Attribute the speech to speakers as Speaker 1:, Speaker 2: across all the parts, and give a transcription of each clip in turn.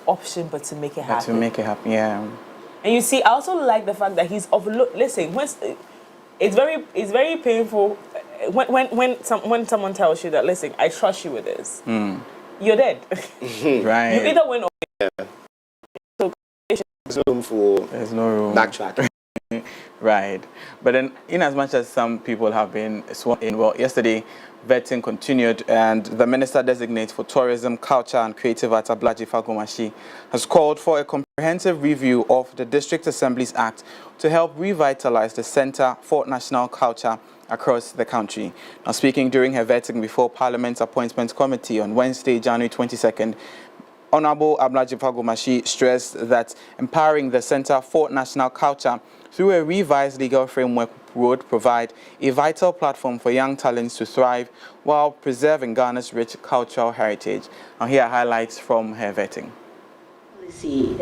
Speaker 1: option but to make it happen.
Speaker 2: To make it happen, yeah.
Speaker 1: And you see, I also like the fact that he's listen, it's very painful when someone tells you that, listen, I trust you with this. You're dead.
Speaker 2: Right.
Speaker 1: You either win or so
Speaker 3: there's no room backtrack.
Speaker 2: Right. But then, in as much as some people have been sworn in, well, yesterday, vetting continued, and the Minister Designate for Tourism, Culture and Creative Arts, Ablaji Fagomashi, has called for a comprehensive review of the District Assemblies Act to help revitalize the Center for National Culture across the country. Now, speaking during her vetting before Parliament's Appointments Committee on Wednesday, January 22nd, Honorable Ablaji Fagomashi stressed that empowering the Center for National Culture through a revised legal framework would provide a vital platform for young talents to thrive while preserving Ghana's rich cultural heritage. Now, here are highlights from her vetting.
Speaker 4: Policy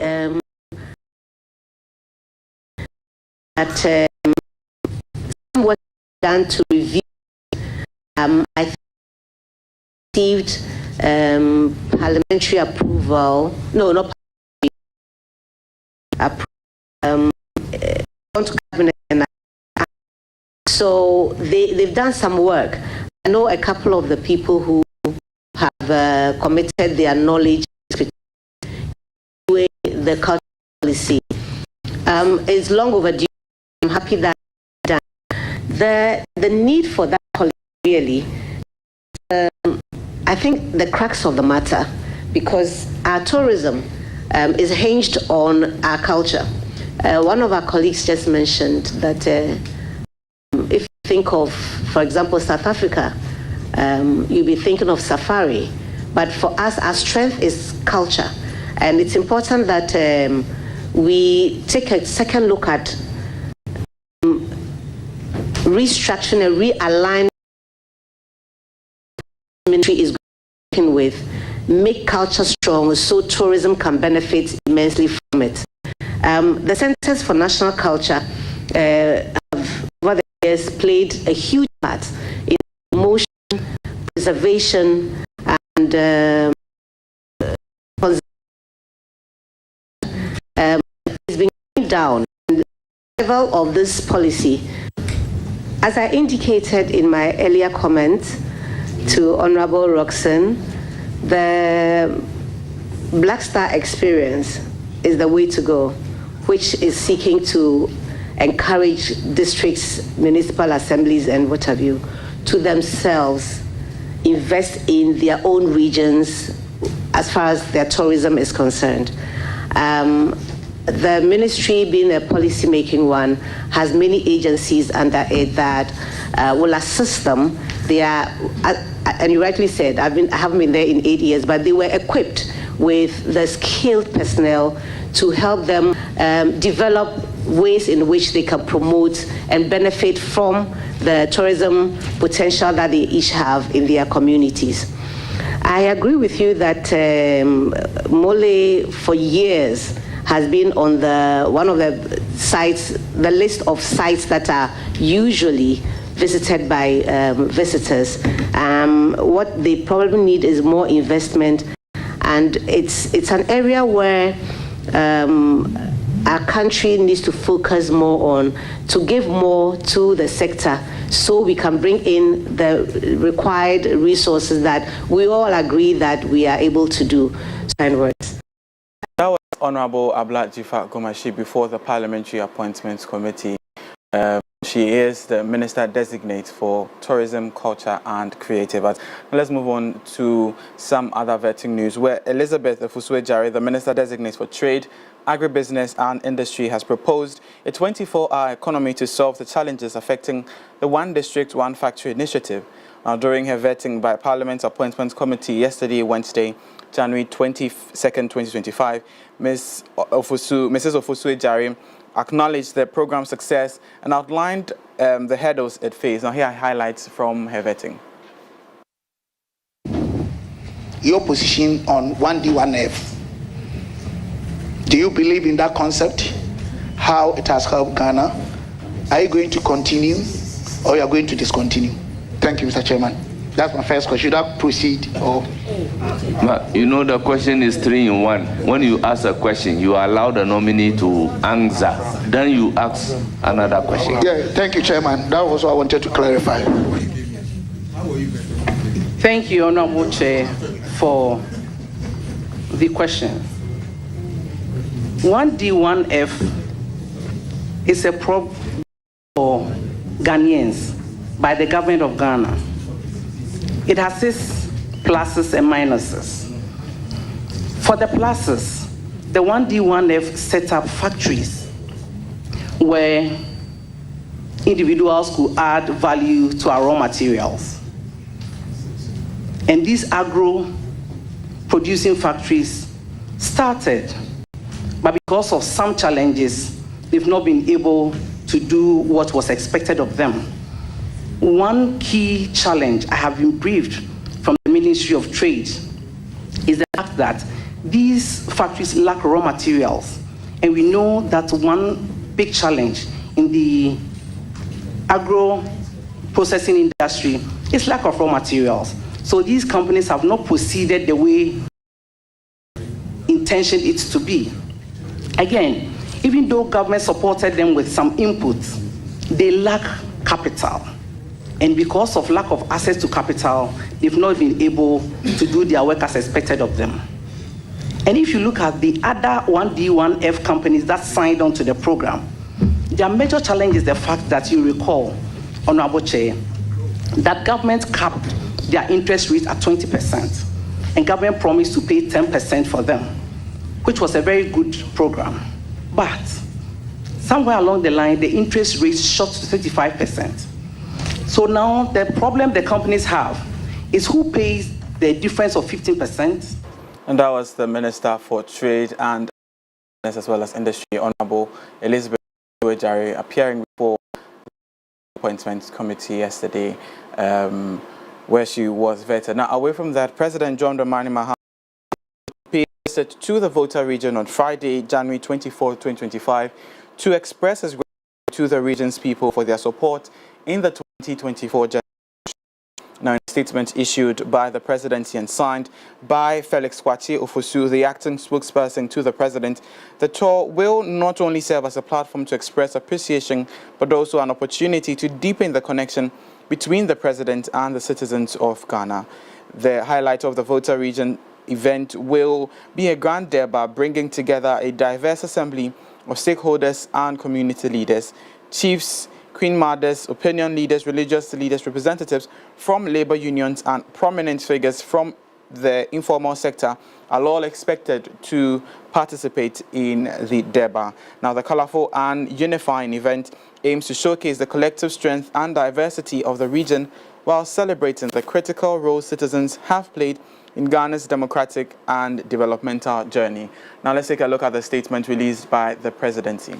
Speaker 4: some work done to review. I received parliamentary approval. No, not approval. To cabinet, and so they've done some work. I know a couple of the people who have committed their knowledge to the cultural policy. It's long overdue. I'm happy that it's done. The need for that policy really, I think the crux of the matter, because our tourism is hinged on our culture. One of our colleagues just mentioned that if you think of, for example, South Africa, you'll be thinking of safari. But for us, our strength is culture. And it's important that we take a second look at restructuring and realigning ministry is working with, make culture strong so tourism can benefit immensely from it. The Centers for National Culture have, over the years, played a huge part in promotion, preservation, and it's been going down. And the level of this policy, as I indicated in my earlier comment to Honorable Roxanne, the Black Star experience is the way to go, which is seeking to encourage districts, municipal assemblies, and what have you, to themselves invest in their own regions as far as their tourism is concerned. The ministry, being a policy-making one, has many agencies under it that will assist them. They are, and you rightly said, I haven't been there in 8 years, but they were equipped with the skilled personnel to help them develop ways in which they can promote and benefit from the tourism potential that they each have in their communities. I agree with you that Mole for years has been on one of the sites, the list of sites that are usually visited by visitors. What they probably need is more investment, and it's an area where our country needs to focus more on, to give more to the sector so we can bring in the required resources that we all agree that we are able to do. Kind words.
Speaker 2: That was Honorable Ablaji Fagomashi before the Parliamentary Appointments Committee. She is the Minister Designate for Tourism, Culture and Creative Arts. Let's move on to some other vetting news, where Elizabeth Ofusue-Jare, the Minister Designate for Trade, Agribusiness and Industry, has proposed a 24-hour economy to solve the challenges affecting the One District, One Factory initiative. Now, during her vetting by Parliament's Appointments Committee yesterday, Wednesday, January 22nd, 2025, Mrs. Ofusue-Jare acknowledged the program's success and outlined the hurdles it faced. Now, here are highlights from her vetting.
Speaker 5: Your position on 1D, 1F. Do you believe in that concept? How it has helped Ghana? Are you going to continue or you are going to discontinue? Thank you, Mr. Chairman. That's my first question. Should I proceed or?
Speaker 6: You know, the question is 3 in 1. When you ask a question, you allow the nominee to answer. Then you ask another question.
Speaker 5: Yeah, thank you, Chairman. That was what I wanted to clarify.
Speaker 7: Thank you, Honorable Chair, for the question. 1D1F is a problem for Ghanaians by the government of Ghana. It has its pluses and minuses. For the pluses, the 1D1F set up factories where individuals could add value to our raw materials. And these agro-producing factories started, but because of some challenges, they've not been able to do what was expected of them. One key challenge I have been briefed from the Ministry of Trade is the fact that these factories lack raw materials. And we know that one big challenge in the agro-processing industry is lack of raw materials. So these companies have not proceeded the way intention it to be. Again, even though government supported them with some inputs, they lack capital. And because of lack of access to capital, they've not been able to do their work as expected of them. And if you look at the other 1D1F companies that signed on to the program, their major challenge is the fact that you recall, Honorable Chair, that government capped their interest rate at 20%, and government promised to pay 10% for them, which was a very good program. But somewhere along the line, the interest rate shot to 35%. So now the problem the companies have is who pays the difference of 15%.
Speaker 2: And that was the Minister for Trade and as well as Industry, Honorable Elizabeth Jare, appearing before the Appointments Committee yesterday, where she was vetted. Now, away from that, President John Dramani Mahama paid a visit to the Volta region on Friday, January 24, 2025, to express his gratitude to the region's people for their support in the 2024 general election. Now, in a statement issued by the presidency and signed by Felix Kwakye Ofosu, the acting spokesperson to the president, the tour will not only serve as a platform to express appreciation, but also an opportunity to deepen the connection between the president and the citizens of Ghana. The highlight of the Volta region event will be a grand derby bringing together a diverse assembly of stakeholders and community leaders, chiefs, queen mothers, opinion leaders, religious leaders, representatives from labor unions and prominent figures from the informal sector are all expected to participate in the derby. Now, the colorful and unifying event aims to showcase the collective strength and diversity of the region while celebrating the critical role citizens have played in Ghana's democratic and developmental journey. Now, let's take a look at the statement released by the presidency.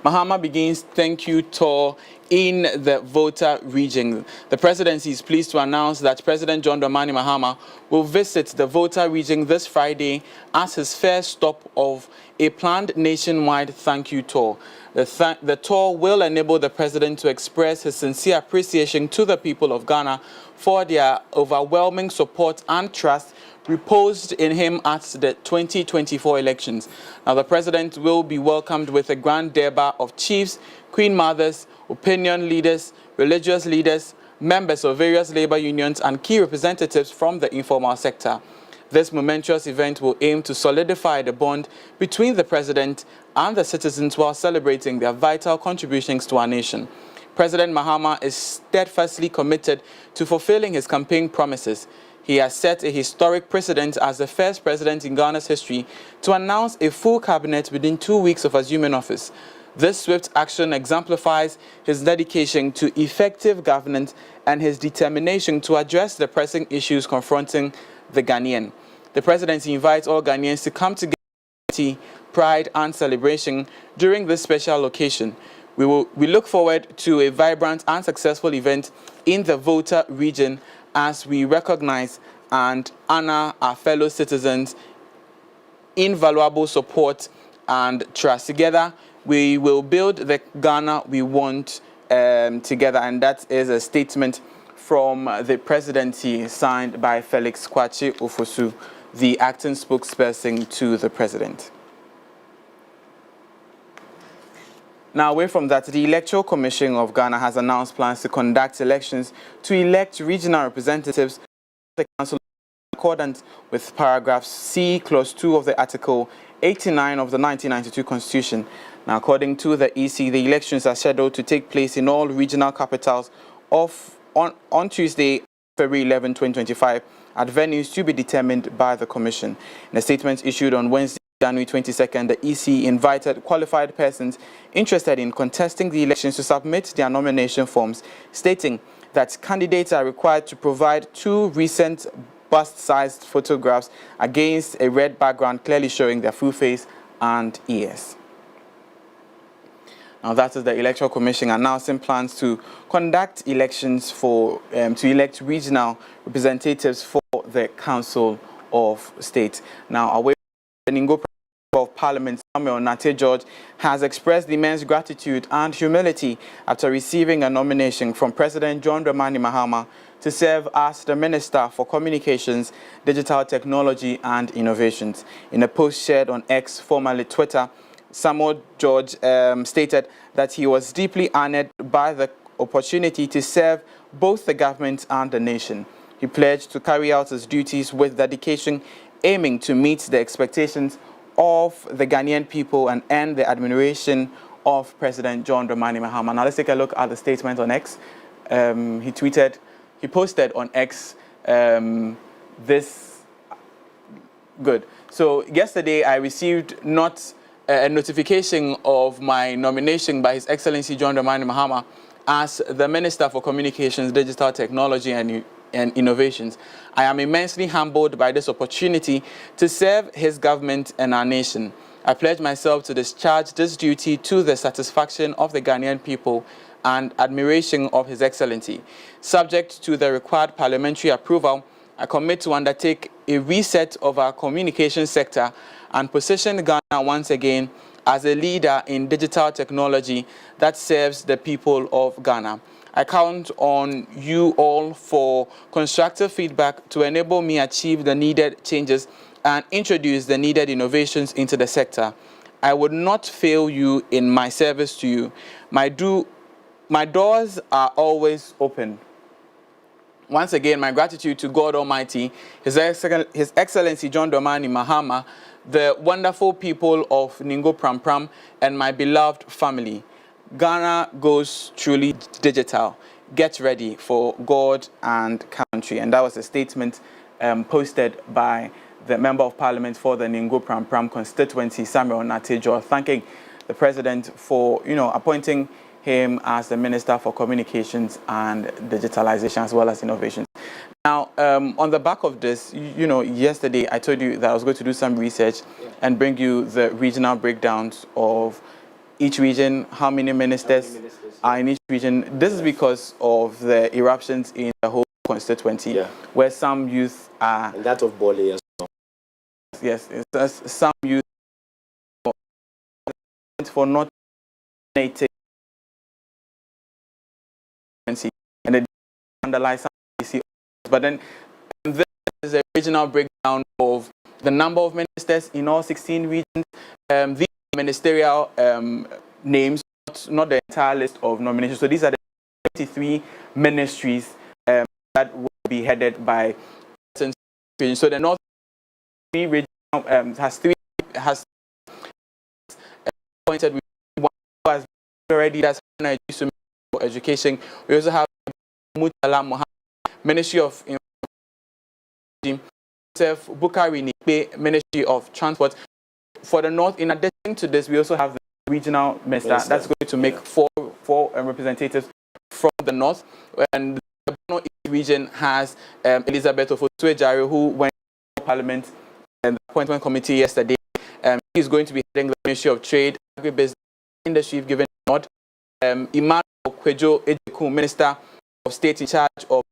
Speaker 2: Mahama begins thank you tour in the Volta region. The presidency is pleased to announce that President John Dramani Mahama will visit the Volta region this Friday as his first stop of a planned nationwide thank you tour. The tour will enable the president to express his sincere appreciation to the people of Ghana for their overwhelming support and trust reposed in him at the 2024 elections. Now, the president will be welcomed with a grand derby of chiefs, queen mothers, opinion leaders, religious leaders, members of various labor unions, and key representatives from the informal sector. This momentous event will aim to solidify the bond between the president and the citizens while celebrating their vital contributions to our nation. President Mahama is steadfastly committed to fulfilling his campaign promises. He has set a historic precedent as the first president in Ghana's history to announce a full cabinet within 2 weeks of assuming office. This swift action exemplifies his dedication to effective governance and his determination to address the pressing issues confronting the Ghanaian. The presidency invites all Ghanaians to come together with unity, pride and celebration during this special occasion. We look forward to a vibrant and successful event in the Volta region as we recognize and honor our fellow citizens' invaluable support and trust. Together, we will build the Ghana we want together, and that is a statement from the presidency signed by Felix Kwakye Ofosu, the acting spokesperson to the president. Now, away from that, the Electoral Commission of Ghana has announced plans to conduct elections to elect regional representatives of the council in accordance with paragraph C, clause 2 of the Article 89 of the 1992 Constitution. Now, according to the EC, the elections are scheduled to take place in all regional capitals on Tuesday, February 11, 2025, at venues to be determined by the Commission. In a statement issued on Wednesday, January 22nd, the EC invited qualified persons interested in contesting the elections to submit their nomination forms, stating that candidates are required to provide 2 recent bust-sized photographs against a red background clearly showing their full face and ears. Now, that is the Electoral Commission announcing plans to conduct elections to elect regional representatives for the Council of State. Now, away from the Ningo of Parliament, Samuel Nate George has expressed immense gratitude and humility after receiving a nomination from President John Dramani Mahama to serve as the Minister for Communications, Digital Technology and Innovations. In a post shared on X, formerly Twitter, Samuel George stated that he was deeply honored by the opportunity to serve both the government and the nation. He pledged to carry out his duties with dedication, aiming to meet the expectations of the Ghanaian people and earn the admiration of President John Dramani Mahama. Now let's take a look at the statement on X. He posted on X this. Good. So yesterday I received not a notification of my nomination by His Excellency John Dramani Mahama as the Minister for Communications, Digital Technology and Innovations. I am immensely humbled by this opportunity to serve his government and our nation. I pledge myself to discharge this duty to the satisfaction of the Ghanaian people and admiration of His Excellency. Subject to the required parliamentary approval, I commit to undertake a reset of our communication sector and position Ghana once again as a leader in digital technology that serves the people of Ghana. I count on you all for constructive feedback to enable me achieve the needed changes and introduce the needed innovations into the sector. I would not fail you in my service to you. My doors are always open. Once again, my gratitude to God Almighty, His Excellency John Dramani Mahama, the wonderful people of Ningo Pram, and my beloved family. Ghana goes truly digital. Get ready for God and country. And that was a statement posted by the Member of Parliament for the Ningo Pram constituency, Samuel Nate George, thanking the President for, appointing him as the Minister for Communications and Digitalization as well as Innovations. Now, on the back of this, yesterday I told you that I was going to do some research and bring you the regional breakdowns of each region, how many ministers are in each region. This is because of the eruptions in the whole constituency, where some youth are...
Speaker 3: And that of Bole as well.
Speaker 2: Yes, some youth for not native and the underlies some, but then this is a regional breakdown of the number of ministers in all 16 regions. These ministerial names, not the entire list of nominations. So these are the 23 ministries that will be headed by. So the North region has appointed with one who has already that's education. We also have Mutala Mohammed, Ministry of Information, Bukari Nikbe, Ministry of Transport. For the North, in addition to this, we also have the regional minister that's going to make four representatives from the North. And the Bono East region has Elizabeth Ofosu-Ejare, who went to Parliament and the appointment committee yesterday. He's going to be heading the Ministry of Trade, Agribusiness, Industry, given the North. Emmanuel Kwejo Ejeku, Minister of State in charge of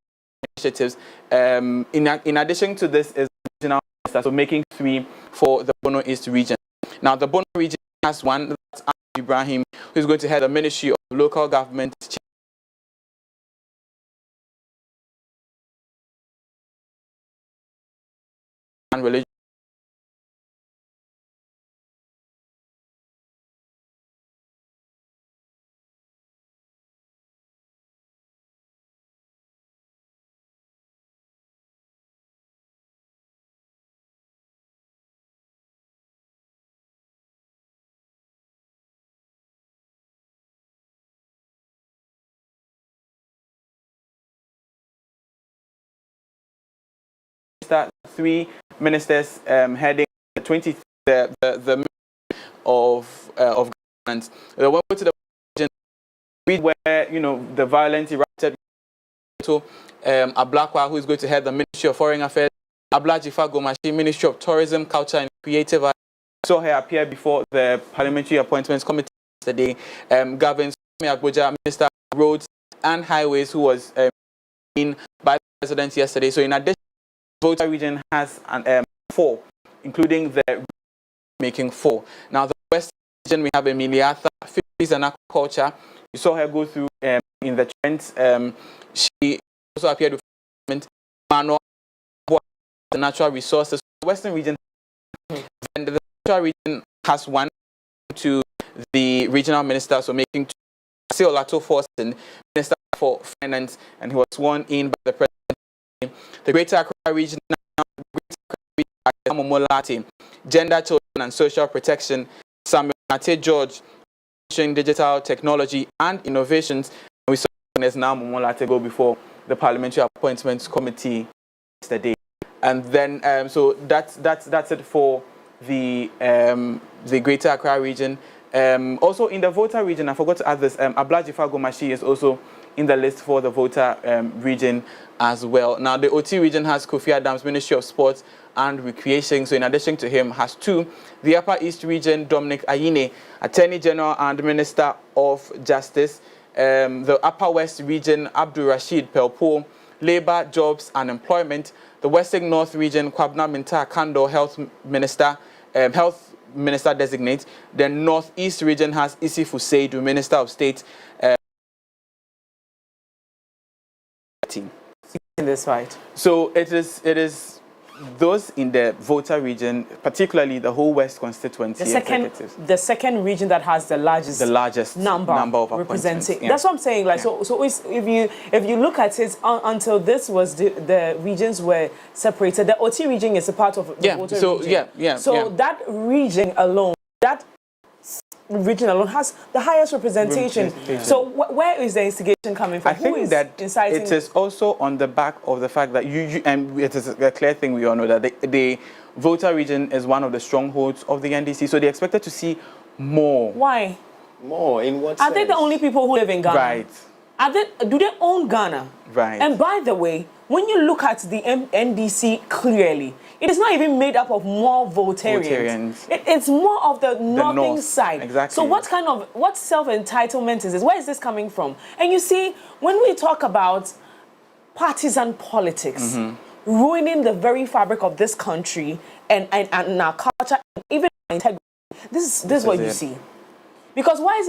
Speaker 2: initiatives. In addition to this is the regional minister, so making 3 for the Bono East region. Now, the Bono region has one, that's Ibrahim, who's going to head the Ministry of Local Government, and religion. Three ministers heading the 20th the of governance. They went to the region where the violence erupted. To Ablakwa, who is going to head the Ministry of Foreign Affairs, Ablajifa Gomashi, Ministry of Tourism, Culture and Creative Arts. Saw her appear before the Parliamentary Appointments Committee yesterday. Gavin Agboja, Minister of Roads and Highways, who was in by the President yesterday. So in addition, the Volta region has 4, including the making 4. Now the West region, we have Emiliatha, Fisheries and Agriculture. You saw her go through in the trends. She also appeared with manual the natural resources. The Western region, and the natural region has 1 to the regional minister, so making 2. Seolato Forson, Minister for Finance, and he was sworn in by the President. The Greater Accra region, Momolate, Gender, Children and Social Protection, Samuel Nate George, Digital Technology and Innovations. And we saw as now Momolate go before the Parliamentary Appointments Committee yesterday. And then, so that's it for the Greater Accra region. Also in the Volta region, I forgot to add this, Ablajifa Gomashi is also in the list for the Volta region as well. Now the OT region has Kofi Adams, Ministry of Sports and Recreation. So in addition to him, has 2. The Upper East region, Dominic Ayine, Attorney General and Minister of Justice. The Upper West region, Abdul Rashid Pelpo, Labour, Jobs and Employment. The Western North region, Kwabna Minta Kando, Health Minister designate. The Northeast region has Isif Useidu, Minister of State.
Speaker 1: That's right.
Speaker 2: So it is those in the Volta region, particularly the whole West constituency.
Speaker 1: The second region that has the largest number of representing. Yeah. That's what I'm saying. Like so if you look at it until this was the regions were separated. The OT region is a part of the Volta region. So that region alone, has the highest representation. So where is the instigation coming from?
Speaker 2: I think that it is also on the back of the fact that and it is a clear thing we all know that the Volta region is one of the strongholds of the NDC. So they expected to see more.
Speaker 1: Why?
Speaker 3: More in what sense?
Speaker 1: Are they the only people who live in Ghana?
Speaker 2: Right.
Speaker 1: Do they own Ghana?
Speaker 2: Right.
Speaker 1: And by the way, when you look at the NDC clearly, it is not even made up of more Voltarians. It's more of the northern side.
Speaker 2: Exactly.
Speaker 1: So what self-entitlement is this? Where is this coming from? And you see, when we talk about partisan politics, ruining the very fabric of this country and our culture, and even our integrity, this is what you see. Because why are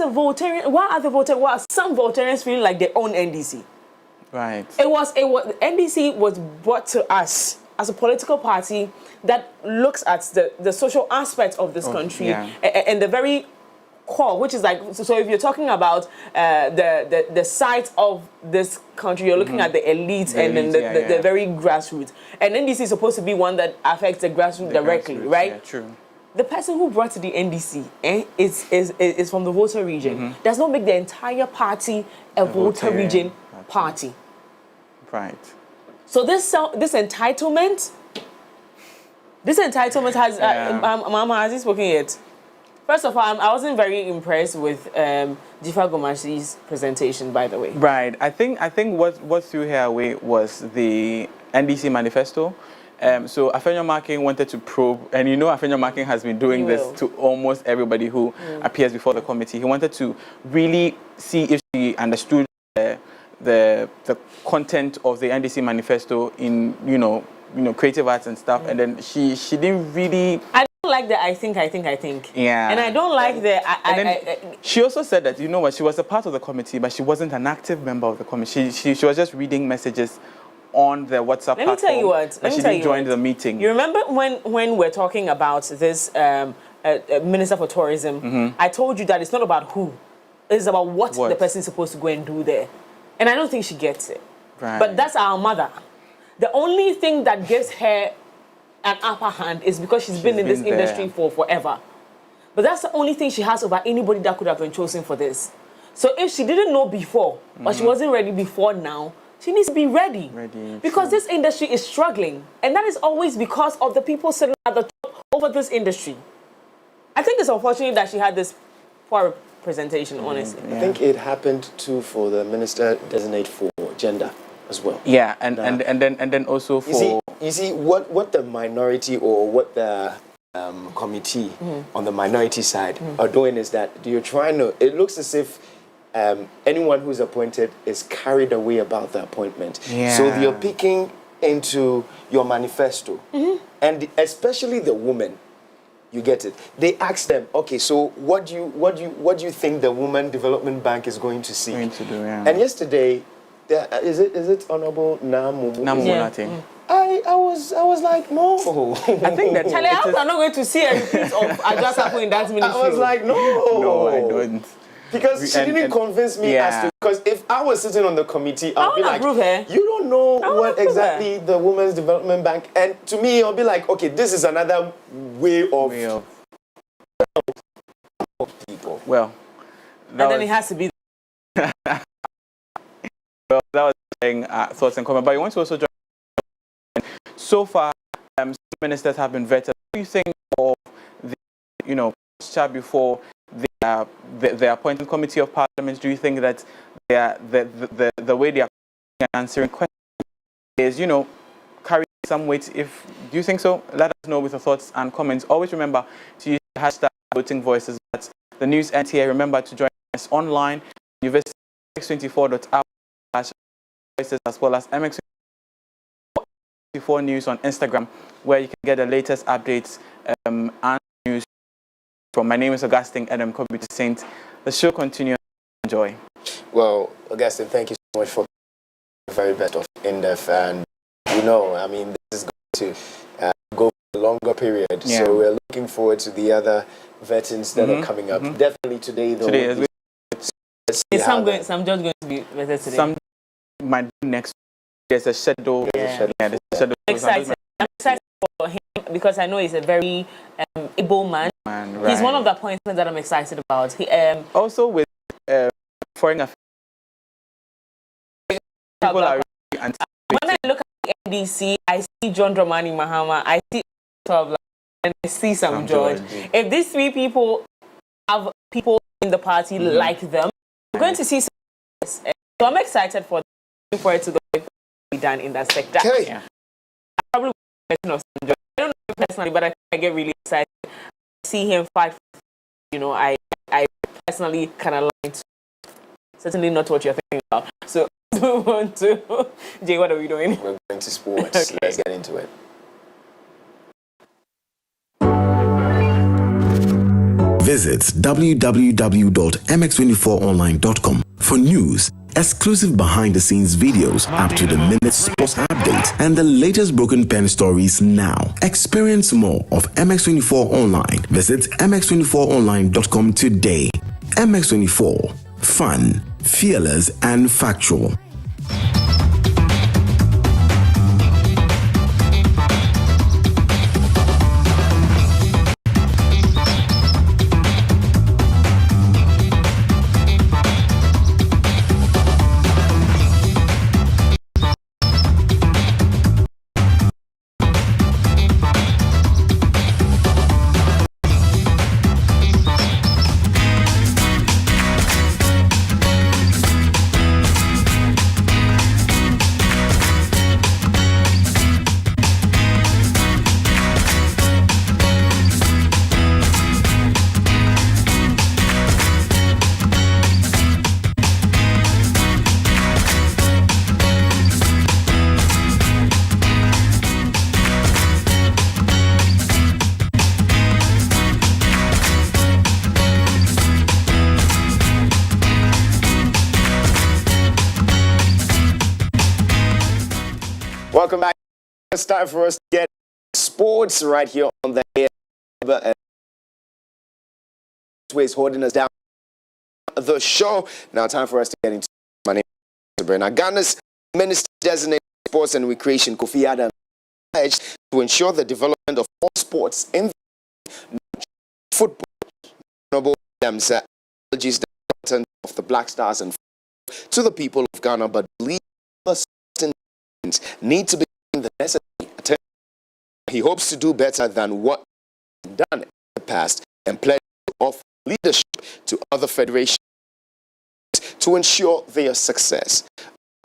Speaker 1: some Voltarians feeling like they own NDC?
Speaker 2: Right.
Speaker 1: NDC was brought to us as a political party that looks at the social aspect of this country and the very core, which is like, so if you're talking about the size of this country, you're looking at the elites and then the very grassroots. And NDC is supposed to be one that affects the grassroots directly, right?
Speaker 2: Yeah, true.
Speaker 1: The person who brought the NDC is from the Volta region. Does not make the entire party a Volta region party.
Speaker 2: Right.
Speaker 1: So this entitlement has Mama, has he spoken yet? First of all, I wasn't very impressed with Jifa Gomashi's presentation, by the way.
Speaker 2: Right. I think what threw her away was the NDC manifesto. So Afenyo Marking wanted to probe, and Afenyo Marking has been doing this to almost everybody who appears before the committee. He wanted to really see if she understood the content of the NDC manifesto in creative arts and stuff, and then she didn't really.
Speaker 1: I don't like the I think. Yeah. And I don't like the
Speaker 2: she also said that she was a part of the committee, but she wasn't an active member of the committee. She was just reading messages on their WhatsApp platform.
Speaker 1: Let me tell you what.
Speaker 2: She didn't join the meeting.
Speaker 1: You remember when we're talking about this Minister for Tourism, I told you that it's not about who. It's about what the person is supposed to go and do there. And I don't think she gets it.
Speaker 2: Right.
Speaker 1: But that's our mother. The only thing that gives her an upper hand is because she's been in this industry for forever. But that's the only thing she has over anybody that could have been chosen for this. So if she didn't know before, or she wasn't ready before now, she needs to be ready. Because this industry is struggling. And that is always because of the people sitting at the top over this industry. I think it's unfortunate that she had this poor representation, honestly.
Speaker 3: I think it happened too for the minister designate for gender as well.
Speaker 2: Yeah, and then also for...
Speaker 3: You see what the minority or what the committee on the minority side are doing is that you're trying to... It looks as if anyone who's appointed is carried away about the appointment.
Speaker 2: Yeah.
Speaker 3: So you're picking into your manifesto. And especially the women. You get it. They ask them, okay, so what do you think the Women Development Bank is going to see? And yesterday, is it Honorable
Speaker 2: Namu?
Speaker 3: I was like, no.
Speaker 2: I think that
Speaker 1: Charlie, I'm not going to see a repeat of Ajasapo in that ministry.
Speaker 3: I was like, no.
Speaker 2: No, I don't.
Speaker 3: Because she didn't convince me as to... Because if I was sitting on the committee, I'll be like, you don't know what exactly the Women's Development Bank... And to me, I'll be like, okay, this is another way of people.
Speaker 2: Well,
Speaker 1: and then it has to be...
Speaker 2: Well, that was saying thoughts and comments. But you want to also join... So far, some ministers have been vetted. What do you think of the, chat before the appointed committee of parliament? Do you think that the way they are answering questions is, carrying some weight? Do you think so? Let us know with your thoughts and comments. Always remember to use the hashtag voting voices. But the news NTA, remember to join us online. You visit mx24.app/voices as well as mx24 news on Instagram, where you can get the latest updates and news. From my name is Augustine Adam Kobe to Saint. The show continues. Enjoy.
Speaker 3: Well, Augustine, thank you so much for the very best of INDEF. And I mean, this is going to go for a longer period.
Speaker 2: Yeah.
Speaker 3: So we're looking forward to the other veterans that are coming up. Definitely today, though.
Speaker 2: Today,
Speaker 1: is some just going to be vetted today?
Speaker 2: Some might be next. There's a schedule.
Speaker 1: I'm excited for him because I know he's a very able man.
Speaker 2: Right.
Speaker 1: He's one of the appointments that I'm excited about. He,
Speaker 2: also with foreign affairs, people are really anticipating.
Speaker 1: When I look at the NDC, I see John Dramani Mahama, I see and I see Sam George. If these three people have people in the party like them, we're going to see some. So I'm excited for it to be done in that sector.
Speaker 3: Okay.
Speaker 1: Yeah. I probably will of Sam George. I don't know personally, but I get really excited. See him fight. I personally kind of like to. Certainly not what you're thinking about. So move on to Jay. What are we doing?
Speaker 3: We're going to sports.
Speaker 1: Okay.
Speaker 3: Let's get into it.
Speaker 8: Visit www.mx24online.com for news, exclusive behind-the-scenes videos, up-to-the-minute sports updates, and the latest broken pen stories now. Experience more of MX24 Online. Visit mx24online.com today. MX24. Fun, fearless, and factual.
Speaker 3: it's time for us to get sports right here on the air. Ways holding us down the show. Now, time for us to get into my name is Brilliance. Now, Ghana's Minister Designated Sports and Recreation, Kofi Adams, pledged to ensure the development of all sports in football. Honorable Adams apologies the content of the Black Stars and to the people of Ghana, but believe certain things need to be given the necessary attention. He hopes to do better than what he's done in the past and pledged to offer leadership to other federations to ensure their success.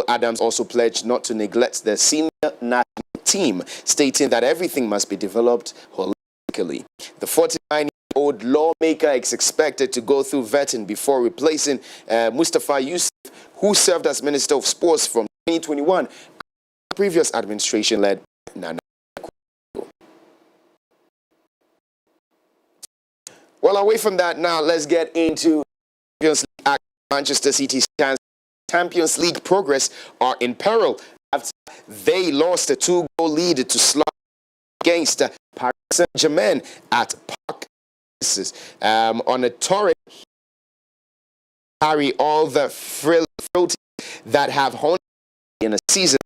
Speaker 3: Adams also pledged not to neglect the senior national team, stating that everything must be developed holistically. The 49-year-old lawmaker is expected to go through vetting before replacing Mustafa Yusuf, who served as Minister of Sports from 2021, the previous administration led Nana. Well, away from that, now let's get into Champions League. Manchester City's Champions League progress are in peril after they lost a 2-goal lead to Slough against Paris Saint-Germain at Park on a torrid carry all the frailties that have honed in a season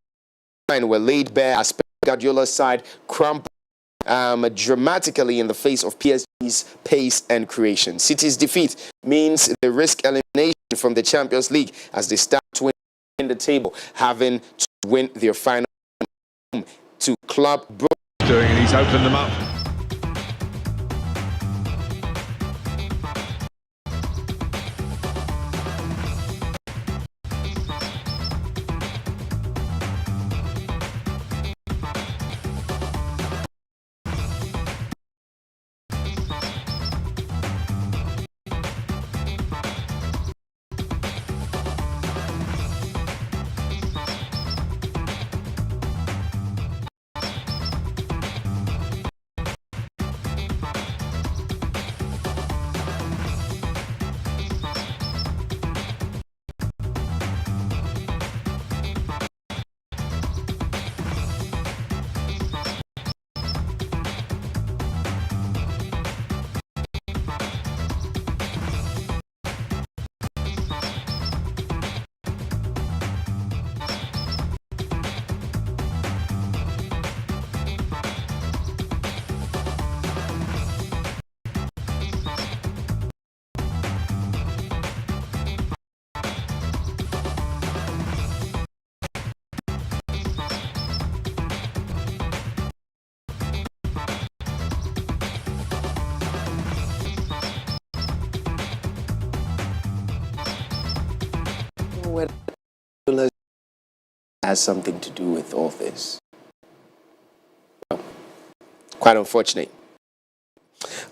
Speaker 3: were laid bare as Pep Guardiola's side crumpled dramatically in the face of PSG's pace and creation. City's defeat means they risk elimination from the Champions League as they start to win the table, having to win their final to Club Brugge.
Speaker 9: Doing and he's opened them up.
Speaker 3: Has something to do with all this. Well, quite unfortunate.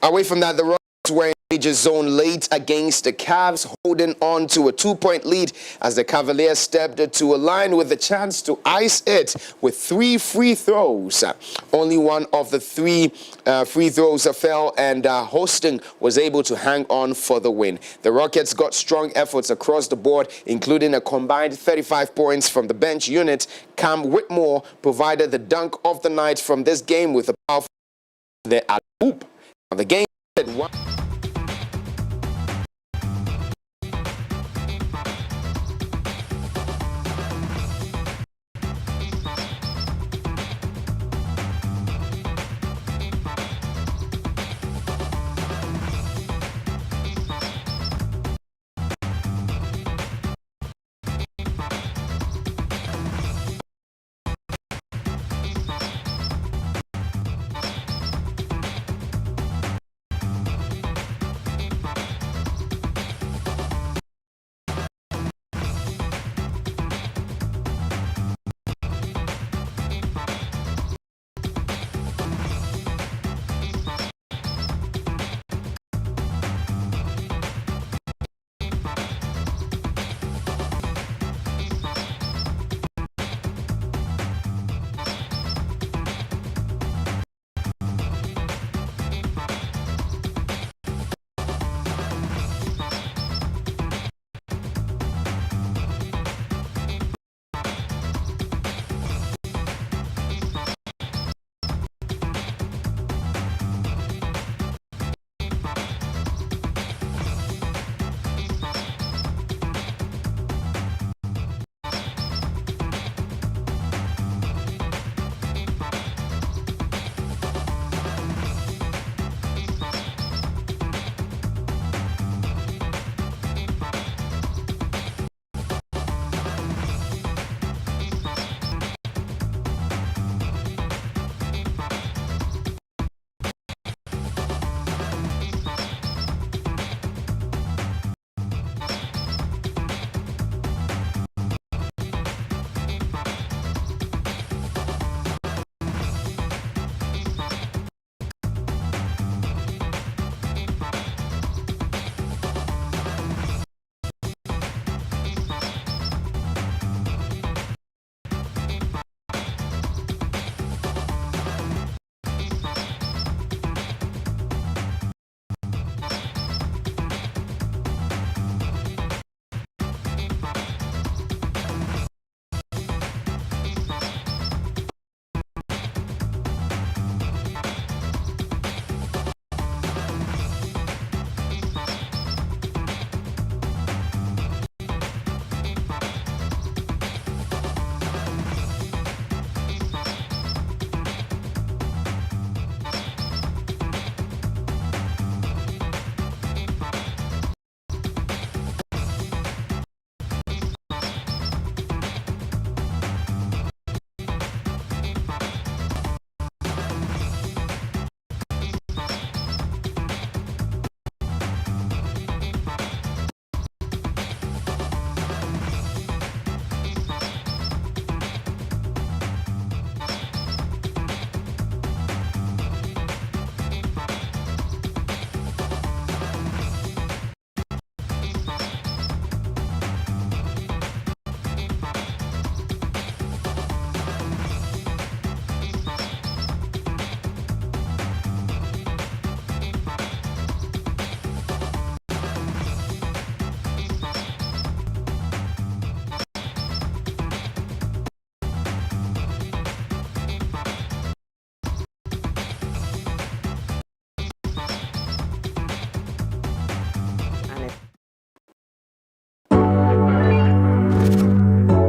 Speaker 3: Away from that, the Rockets were in major zone late against the Cavs, holding on to a 2-point lead as the Cavaliers stepped to a line with the chance to ice it with 3 free throws. Only one of the 3 free throws fell, and hosting was able to hang on for the win. The Rockets got strong efforts across the board, including a combined 35 points from the bench unit. Cam Whitmore provided the dunk of the night from this game with a powerful hoop. The game had one.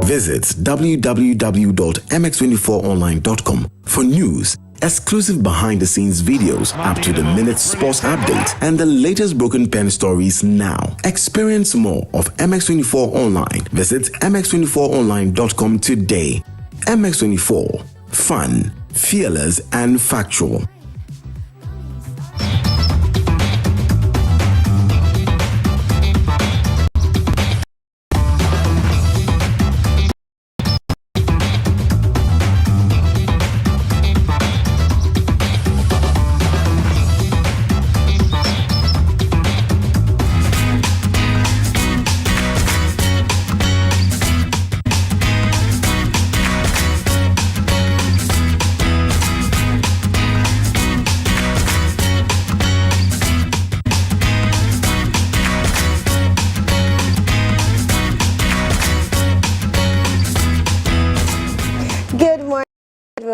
Speaker 8: Visit www.mx24online.com for news, exclusive behind-the-scenes videos, up-to-the-minute sports updates, and the latest broken pen stories now. Experience more of MX24 Online. Visit mx24online.com today. MX24. Fun, fearless, and factual.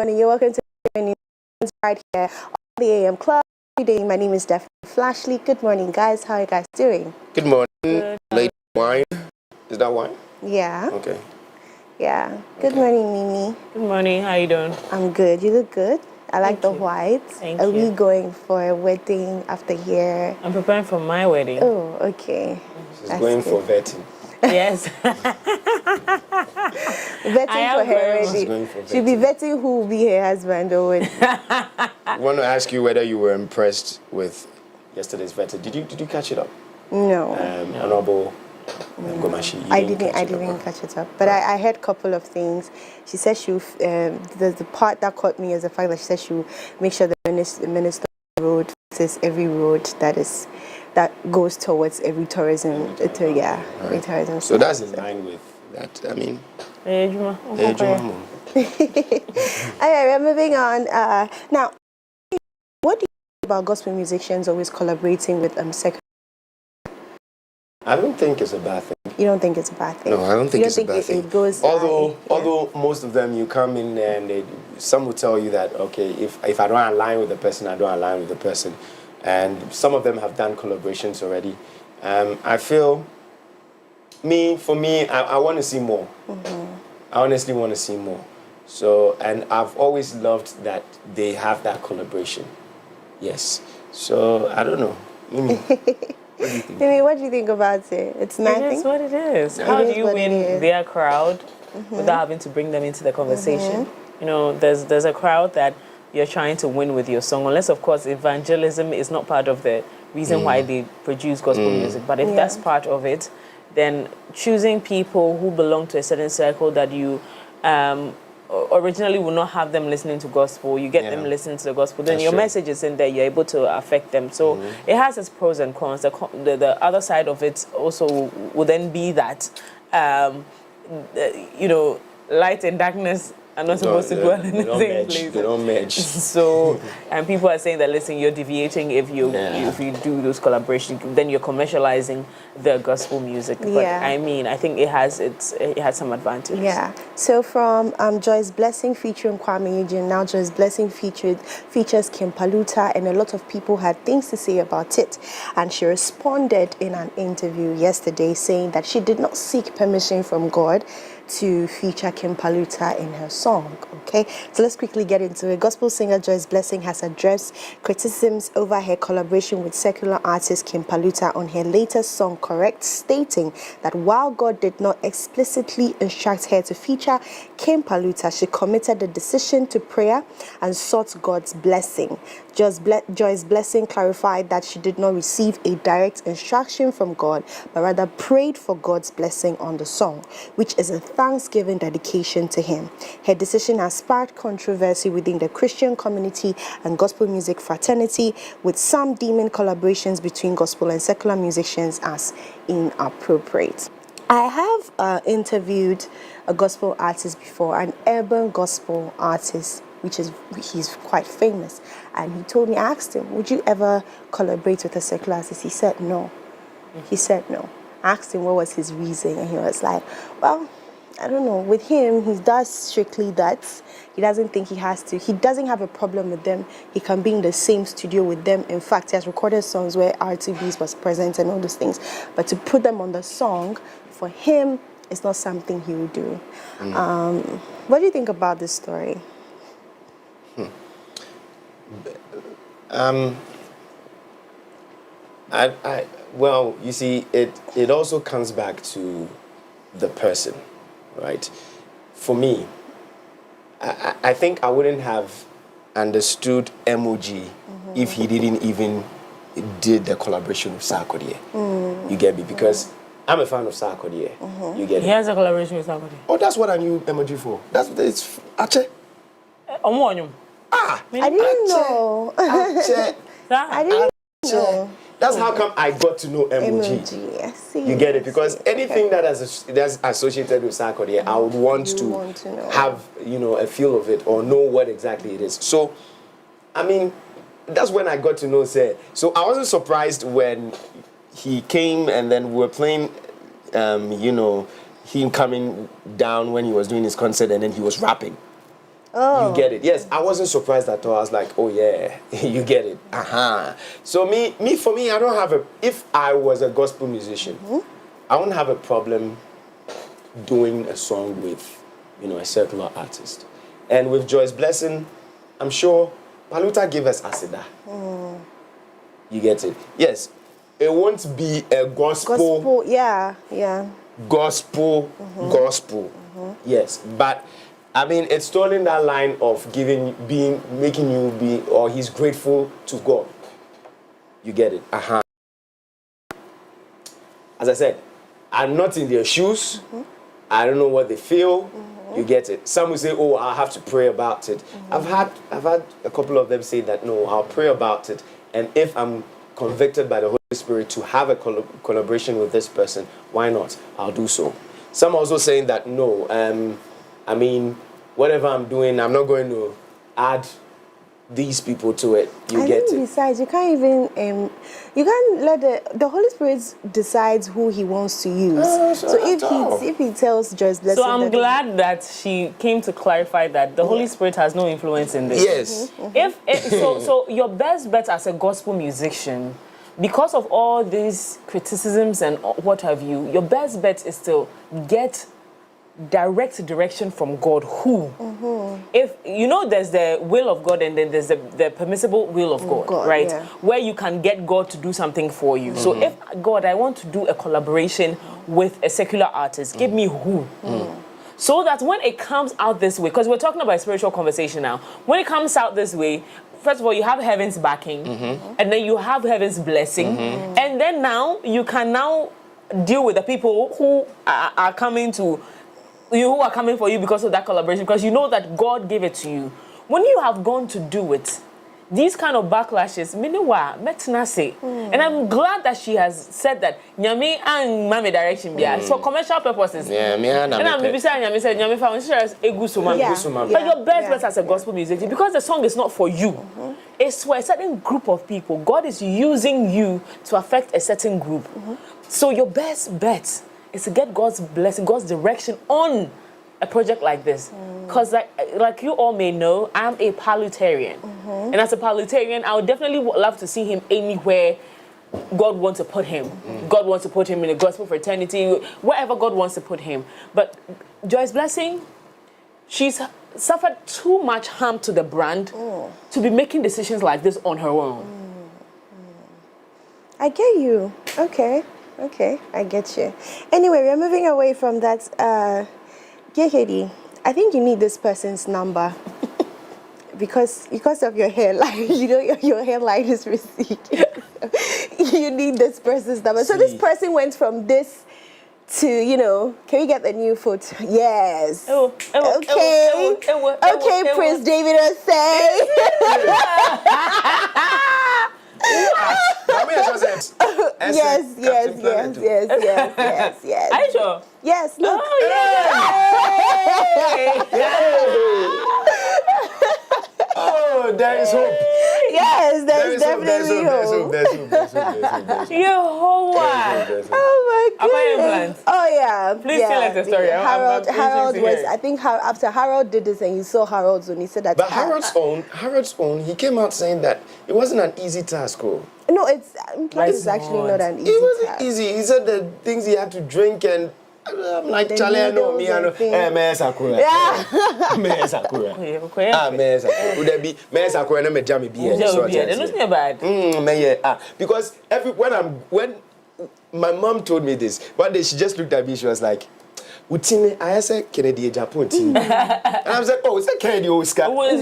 Speaker 9: You're welcome to the news right here on the AM Club. Today, my name is Daphne Flashley. Good morning, guys. How are you guys doing?
Speaker 3: Good morning, Lady Wine. Is that wine?
Speaker 9: Yeah.
Speaker 3: Okay.
Speaker 9: Yeah. Good morning, Mimi.
Speaker 1: Good morning. How you doing?
Speaker 9: I'm good. You look good. I like the white.
Speaker 1: Thank
Speaker 9: you.
Speaker 1: Are
Speaker 9: we going for a wedding after here?
Speaker 1: I'm preparing for my wedding.
Speaker 9: Oh, okay.
Speaker 3: She's going for vetting.
Speaker 1: Yes.
Speaker 9: Vetting for her wedding. She'll be vetting who will be her husband or wedding.
Speaker 3: I want to ask you whether you were impressed with yesterday's vetting. Did you catch it up?
Speaker 9: No.
Speaker 3: Honorable Gomashi.
Speaker 9: I didn't catch it up. But I heard a couple of things. She said the part that caught me is the fact that she said she'll make sure the minister road is every road that goes towards every tourism. Every tourism.
Speaker 3: So that's in line with that. I mean.
Speaker 9: Alright, we're moving on. Now, what do you think about gospel musicians always collaborating with secular?
Speaker 3: I don't think it's a bad thing.
Speaker 9: You don't think it's a bad thing?
Speaker 3: No, I don't think it's a bad thing.
Speaker 9: It goes.
Speaker 3: Although most of them, you come in and some will tell you that okay, if I don't align with the person, I don't align with the person, and some of them have done collaborations already. I feel. For me, I want to see more. I honestly want to see more. So, and I've always loved that they have that collaboration. Yes. So, I don't know.
Speaker 9: What do you think about it? It's nothing.
Speaker 1: It is what it is. How do you win their crowd without having to bring them into the conversation? You know, there's a crowd that you're trying to win with your song, unless, of course, evangelism is not part of the reason why they produce gospel music. But if that's part of it, then choosing people who belong to a certain circle that you originally will not have them listening to gospel, you get them listening to the gospel, then your message is in there, you're able to affect them. So it has its pros and cons. The other side of it also will then be that, light and darkness are not supposed to dwell in the same place.
Speaker 3: They don't match.
Speaker 1: So, and people are saying that, listen, you're deviating if you do those collaborations, then you're commercializing the gospel music. But I mean, I think it has some advantages.
Speaker 9: Yeah. So from Joyce Blessing featuring Kwame Eugene, now Joyce Blessing features Kim Paluta, and a lot of people had things to say about it. And she responded in an interview yesterday saying that she did not seek permission from God to feature Kim Paluta in her song. Okay, so let's quickly get into it. Gospel singer Joyce Blessing has addressed criticisms over her collaboration with secular artist Kim Paluta on her latest song Correct, stating that while God did not explicitly instruct her to feature Kim Paluta, she committed the decision to prayer and sought God's blessing. Joyce Blessing clarified that she did not receive a direct instruction from God, but rather prayed for God's blessing on the song, which is a thanksgiving dedication to Him. Her decision has sparked controversy within the Christian community and gospel music fraternity, with some deeming collaborations between gospel and secular musicians as inappropriate. I have interviewed a gospel artist before, an urban gospel artist, he's quite famous, and he told me, I asked him, would you ever collaborate with a secular artist? He said no. He said no. I asked him what was his reason, and he was like, well, I don't know, with him, he does strictly that. He doesn't think he has to. He doesn't have a problem with them. He can be in the same studio with them. In fact, he has recorded songs where RTBs was present and all those things. But to put them on the song, for him, it's not something he would do. What do you think about this story?
Speaker 3: Well, you see, it also comes back to the person, right? For me, I think I wouldn't have understood MOG if he didn't even did the collaboration with Sarkodie. You get me? Because I'm a fan of Sarkodie. You get it?
Speaker 1: He has a collaboration with Sarkodie.
Speaker 3: Oh, that's what I knew MOG for. It's Ache.
Speaker 9: I didn't know.
Speaker 3: Ache.
Speaker 9: I didn't know.
Speaker 3: That's how come I got to know MOG.
Speaker 9: I see.
Speaker 3: You get it? Because anything that's associated with Sarkodie, I would want to
Speaker 9: know.
Speaker 3: have, a feel of it or know what exactly it is. So, I mean, that's when I got to know Sir. So I wasn't surprised when he came and then we were playing, him coming down when he was doing his concert and then he was rapping.
Speaker 9: Oh.
Speaker 3: You get it? Yes, I wasn't surprised at all. I was like, oh yeah, you get it. So for me, I don't have if I was a gospel musician, I wouldn't have a problem doing a song with, a secular artist. And with Joyce Blessing, I'm sure Paluta gave us Asida. You get it? Yes, it won't be a gospel. Gospel. Yes, but I mean, it's stolen that line of making you be, or he's grateful to God. You get it? As I said, I'm not in their shoes. I don't know what they feel. You get it? Some will say, oh, I'll have to pray about it. I've had a couple of them say that, no, I'll pray about it. And if I'm convicted by the Holy Spirit to have a collaboration with this person, why not? I'll do so. Some also saying that, no, I mean, whatever I'm doing, I'm not going to add these people to it. You get it?
Speaker 9: Besides, you can't even, you can't let the Holy Spirit decides who he wants to use. So if he tells Joyce Blessing.
Speaker 1: So I'm glad that she came to clarify that the Holy Spirit has no influence in this.
Speaker 3: Yes.
Speaker 1: So your best bet as a gospel musician, because of all these criticisms and what have you, your best bet is to get direct direction from God. If there's the will of God and then there's the permissible will of God, right? Yeah. Where you can get God to do something for you. So if God, I want to do a collaboration with a secular artist, give me who. So that when it comes out this way, because we're talking about spiritual conversation now, when it comes out this way, first of all, you have heaven's backing, and then you have heaven's blessing, and then now you can now deal with the people who are coming to you, who are coming for you because of that collaboration, because you know that God gave it to you. When you have gone to do it, these kind of backlashes, and I'm glad that she has said that Nyame and Mame direction for commercial purposes. And I'm maybe saying Nyame said Nyame found but your best bet as a gospel musician, because the song is not for you. It's for a certain group of people. God is using you to affect a certain group. So your best bet is to get God's blessing, God's direction on a project like this. Because like you all may know, I'm a Palutarian. And as a Palutarian, I would definitely love to see him anywhere God wants to put him. God wants to put him in a gospel fraternity, wherever God wants to put him. But Joyce Blessing, she's suffered too much harm to the brand to be making decisions like this on her own.
Speaker 9: I get you. Okay, I get you. Anyway, we're moving away from that. Gekedi, I think you need this person's number because of your hairline. Your hairline is receding. You need this person's number. So this person went from this to, can we get the new photo? Yes. Okay, Prince David Osei. Yes.
Speaker 1: Are you sure?
Speaker 9: Yes, look.
Speaker 3: Oh, there is hope.
Speaker 9: Yes, there's definitely hope.
Speaker 1: Yehovah.
Speaker 9: Oh my goodness. Oh yeah.
Speaker 1: Please tell us the story.
Speaker 9: Harold was. I think after Harold did this and he saw Harold's own, he said that.
Speaker 3: But Harold's own, he came out saying that it wasn't an easy task.
Speaker 9: No, it's actually not an easy task.
Speaker 3: It wasn't easy. He said the things he had to drink and I'm like, Charlie, no, me, I know. Me Sakura. Yeah. Me Sakura. Me Sakura. Would there be me Sakura and me Jammy be?
Speaker 1: They're not bad.
Speaker 3: Because when my mom told me this, one day she just looked at me, she was like, Utime, I said Kennedy Japan team. And I was like, oh, it's a Kennedy Oscar. And one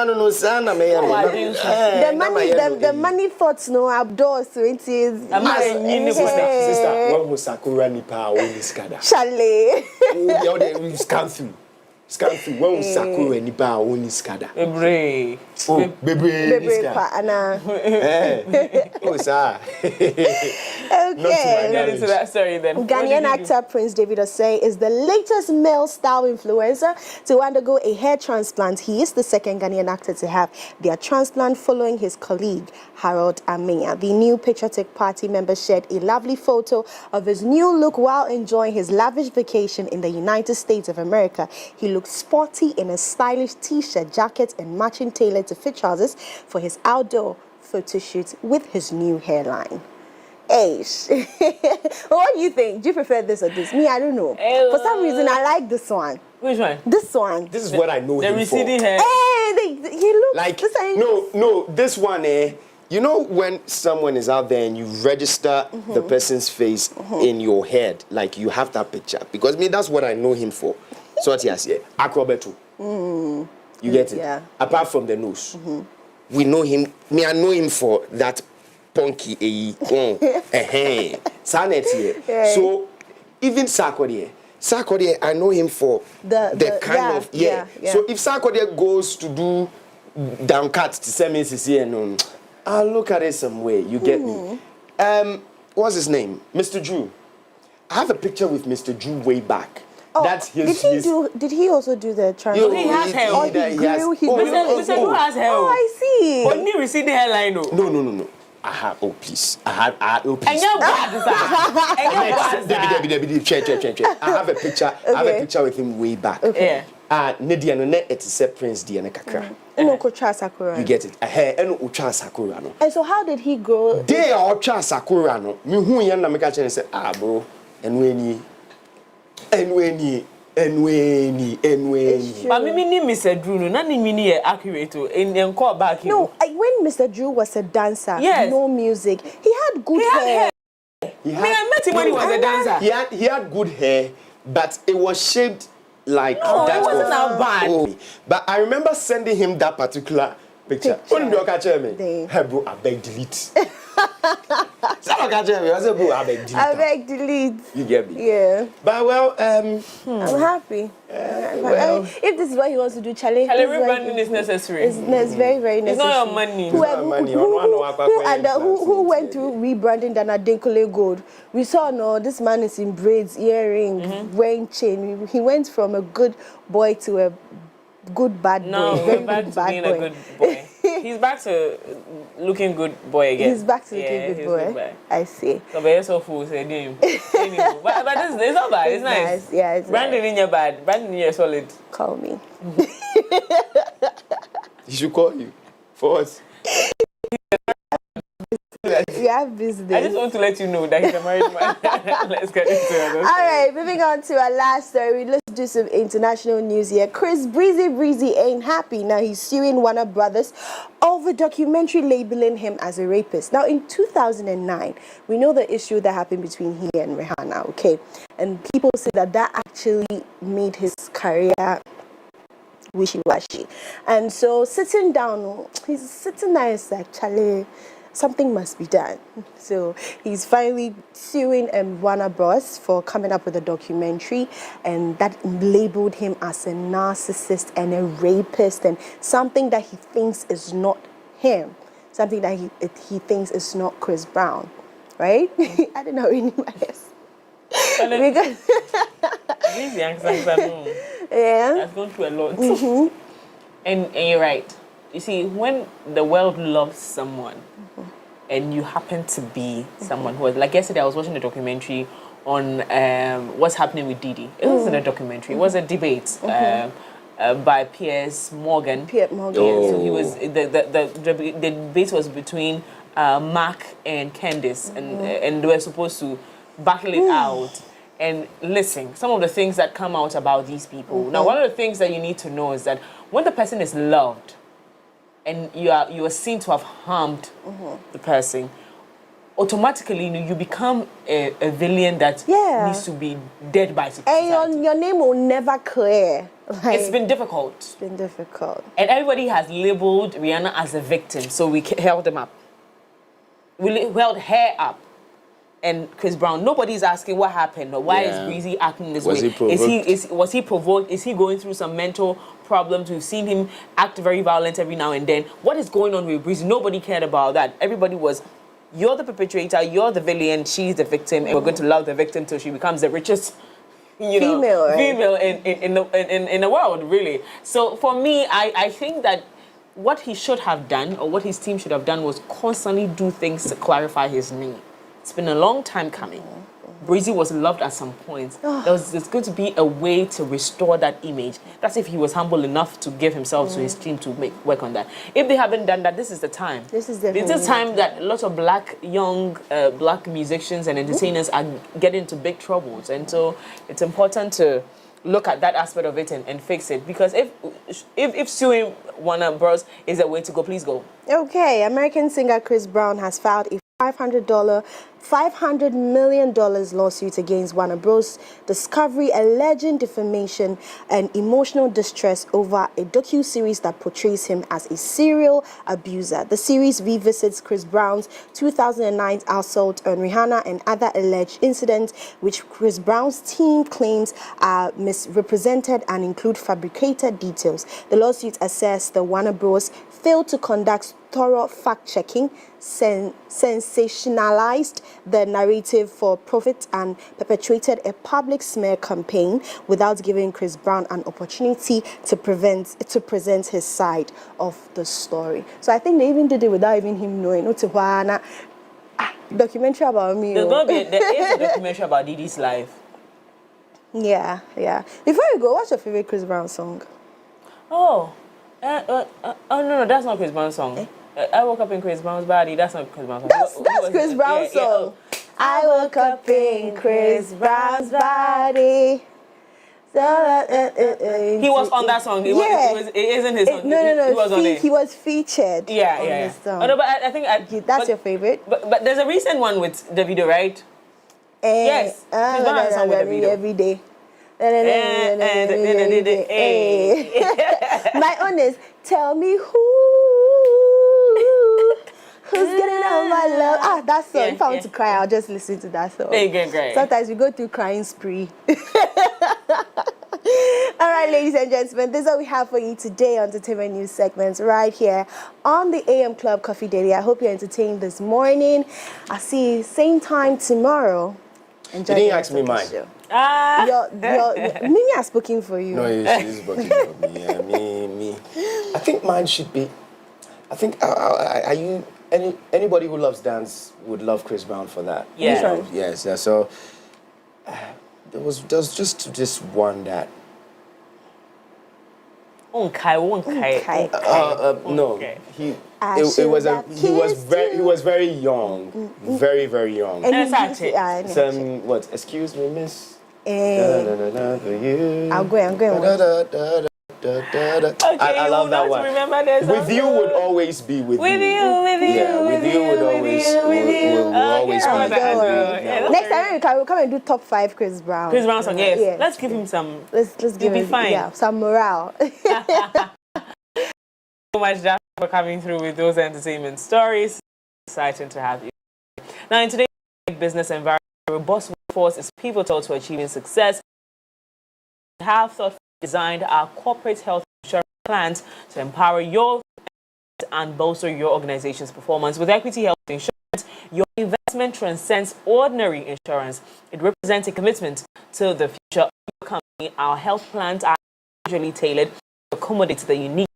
Speaker 3: no son,
Speaker 9: the money thoughts no outdoors, so it is.
Speaker 3: Sister, what was Sakura Nipa or Niskada?
Speaker 9: Chalet.
Speaker 3: We scan through. When we Sakura Nipa or Niskada. Baby,
Speaker 9: Anna.
Speaker 3: Oh, sir.
Speaker 9: Okay.
Speaker 1: Get into that story then.
Speaker 9: Ghanaian actor Prince David Osei is the latest male style influencer to undergo a hair transplant. He is the second Ghanaian actor to have their transplant following his colleague Harold Amenya. The new Patriotic Party member shared a lovely photo of his new look while enjoying his lavish vacation in the United States of America. He looked sporty in a stylish t-shirt, jacket and matching tailored to fit trousers for his outdoor photo shoot with his new hairline. Aish. What do you think? Do you prefer this or this? Me, I don't know. For some reason, I like this one.
Speaker 1: Which one?
Speaker 9: This one.
Speaker 3: This is what I know him for.
Speaker 1: The receding hair.
Speaker 9: Hey, he looks
Speaker 3: like
Speaker 9: the same.
Speaker 3: No, this one, you know when someone is out there and you register the person's face in your head, like you have that picture. Because me, that's what I know him for. So what he has here, acrobato. You get it?
Speaker 9: Yeah.
Speaker 3: Apart from the nose, we know him. Me, I know him for that punky Sanet here. So even Sarkodie, I know him for the kind of So if Sarkodie goes to do down cut to send me here, I'll look at it some way. You get me? What's his name? Mr. Drew. I have a picture with Mr. Drew way back.
Speaker 9: Oh,
Speaker 3: that's his,
Speaker 9: did he also do the transplant?
Speaker 1: He has hair.
Speaker 9: Mr.
Speaker 1: Drew has hair.
Speaker 9: Oh, I see.
Speaker 1: But me receding hairline.
Speaker 3: No. I have, please. I have, please.
Speaker 1: And you're
Speaker 3: Check. I have a picture. I have a picture with him way back.
Speaker 1: Okay.
Speaker 3: Nedia no net it's a Prince Diana Kakra.
Speaker 9: No Kocha Sakura.
Speaker 3: You get it. And Ucha Sakura no.
Speaker 9: And so how did he grow?
Speaker 3: They are Ucha Sakura no. Me who yan na make and say, bro, and when
Speaker 1: But me name Mr. Drew, no, me accurate in call back.
Speaker 9: No, when Mr. Drew was a dancer, no music, he had good hair.
Speaker 1: I met him when he was a dancer.
Speaker 3: He had good hair, but it was shaped like that.
Speaker 1: It wasn't that bad.
Speaker 3: But I remember sending him that particular picture. When you catch me, hey bro, I beg delete. I
Speaker 9: beg delete.
Speaker 3: You get me?
Speaker 9: Yeah.
Speaker 3: But well,
Speaker 9: I'm happy. Well, if this is what he wants to do, Charlie,
Speaker 1: rebranding is necessary.
Speaker 9: It's very, very necessary.
Speaker 1: It's not your money.
Speaker 9: Who went through rebranding Dana Dinkole Gold? We saw this man is in braids, earrings, wearing chain. He went from a good boy to a good bad boy.
Speaker 1: No, we're back to being a good boy. He's back to looking good boy again.
Speaker 9: He's back to looking good boy. I see.
Speaker 1: So very Soulful said him. But it's not bad. It's nice.
Speaker 9: Yeah, it's
Speaker 1: branding in your bad. Branding in your solid.
Speaker 9: Call me.
Speaker 3: He should call you. For what?
Speaker 9: We have business.
Speaker 1: I just want to let you know that he's a married man. Let's get into it.
Speaker 9: All right, moving on to our last story. Let's do some international news here. Chris Breezy ain't happy. Now he's suing Warner Brothers over documentary labeling him as a rapist. Now in 2009, we know the issue that happened between he and Rihanna, okay? And people say that actually made his career wishy-washy. And so sitting down, he's sitting there and it's like, Charlie, something must be done. So he's finally suing Warner Bros. For coming up with a documentary and that labeled him as a narcissist and a rapist and something that he thinks is not him, something that he thinks is not Chris Brown, right? I don't know anyways. Because
Speaker 1: these youngsters I've gone through a lot. And you're right. You see, when the world loves someone and you happen to be someone who was, like yesterday I was watching a documentary on what's happening with Didi. It wasn't a documentary, it was a debate by Piers Morgan. So he was, the debate was between Mark and Candice and they were supposed to battle it out. and listen, some of the things that come out about these people. Now, one of the things that you need to know is that when the person is loved and you are seen to have harmed the person, automatically you become a villain that needs to be dead by society.
Speaker 9: And your name will never clear. Like,
Speaker 1: it's been difficult.
Speaker 9: It's been difficult.
Speaker 1: And everybody has labeled Rihanna as a victim, so we held them up. We held her up. And Chris Brown, nobody's asking what happened or why is Breezy acting this way. Was he provoked? Is he going through some mental problems? We've seen him act very violent every now and then. What is going on with Breezy? Nobody cared about that. Everybody was, you're the perpetrator, you're the villain, she's the victim, and we're going to love the victim till she becomes the richest female in the world, really. So for me, I think that what he should have done, or what his team should have done, was constantly do things to clarify his name. It's been a long time coming. Breezy was loved at some point. There's going to be a way to restore that image. That's if he was humble enough to give himself to his team to work on that. If they haven't done that, this is the time. This is the time that lots of young black musicians and entertainers are getting into big troubles. And so it's important to look at that aspect of it and fix it. Because if suing Warner Bros. Is a way to go, please go.
Speaker 9: Okay, American singer Chris Brown has filed a $500 million lawsuit against Warner Bros. Discovery, alleging defamation and emotional distress over a docu-series that portrays him as a serial abuser. The series revisits Chris Brown's 2009 assault on Rihanna and other alleged incidents, which Chris Brown's team claims are misrepresented and include fabricated details. The lawsuit asserts the Warner Bros. Failed to conduct thorough fact-checking, sensationalized the narrative for profit, and perpetrated a public smear campaign without giving Chris Brown an opportunity to present his side of the story. So I think they even did it without even him knowing. Documentary about me.
Speaker 1: There is a documentary about Didi's life.
Speaker 9: Yeah. Before you go, what's your favorite Chris Brown song?
Speaker 1: No, that's not Chris Brown's song. I woke up in Chris Brown's body. That's not Chris Brown's song.
Speaker 9: That's Chris Brown's song. I woke up in Chris Brown's body.
Speaker 1: He was on that song. It isn't his song.
Speaker 9: No.
Speaker 1: He was on it.
Speaker 9: He was featured. On this song.
Speaker 1: Oh, no, but I think
Speaker 9: that's your favorite.
Speaker 1: But there's a recent one with Davido, right? Yes. Chris Brown has a song with Davido
Speaker 9: every day. My own is tell me who's getting on my love. That song. If I want to cry, I'll just listen to that song.
Speaker 1: Great.
Speaker 9: Sometimes we go through crying spree. All right, ladies and gentlemen, this is what we have for you today on Entertainment News segments right here on the AM Club Coffee Daily. I hope you're entertained this morning. I'll see you same time tomorrow.
Speaker 3: Enjoy. You didn't ask me mine.
Speaker 9: Mimi has spoken for you.
Speaker 3: No, she's spoken for me. Yeah, me. I think mine should be. I think are you anybody who loves dance would love Chris Brown for that.
Speaker 1: Yeah.
Speaker 3: Yes. So there was just this one that.
Speaker 1: No.
Speaker 3: He was very young, very young.
Speaker 1: And
Speaker 3: Excuse me, miss.
Speaker 9: I'm going.
Speaker 1: Okay,
Speaker 3: I love that one.
Speaker 1: Remember this
Speaker 3: with you would always be with you.
Speaker 1: With you
Speaker 3: would always
Speaker 9: Next time we'll come and do top 5 Chris Brown.
Speaker 1: Chris Brown song, yes. Let's give him some.
Speaker 9: Let's give him some morale.
Speaker 1: So much, Jack, for coming through with those entertainment stories. Exciting to have you. Now, in today's business environment, a robust workforce is pivotal to achieving success. We have thoughtfully designed our corporate health insurance plans to empower your and bolster your organization's performance. With Equity Health Insurance, your investment transcends ordinary insurance. It represents a commitment to the future of your company. Our health plans are individually tailored to accommodate the unique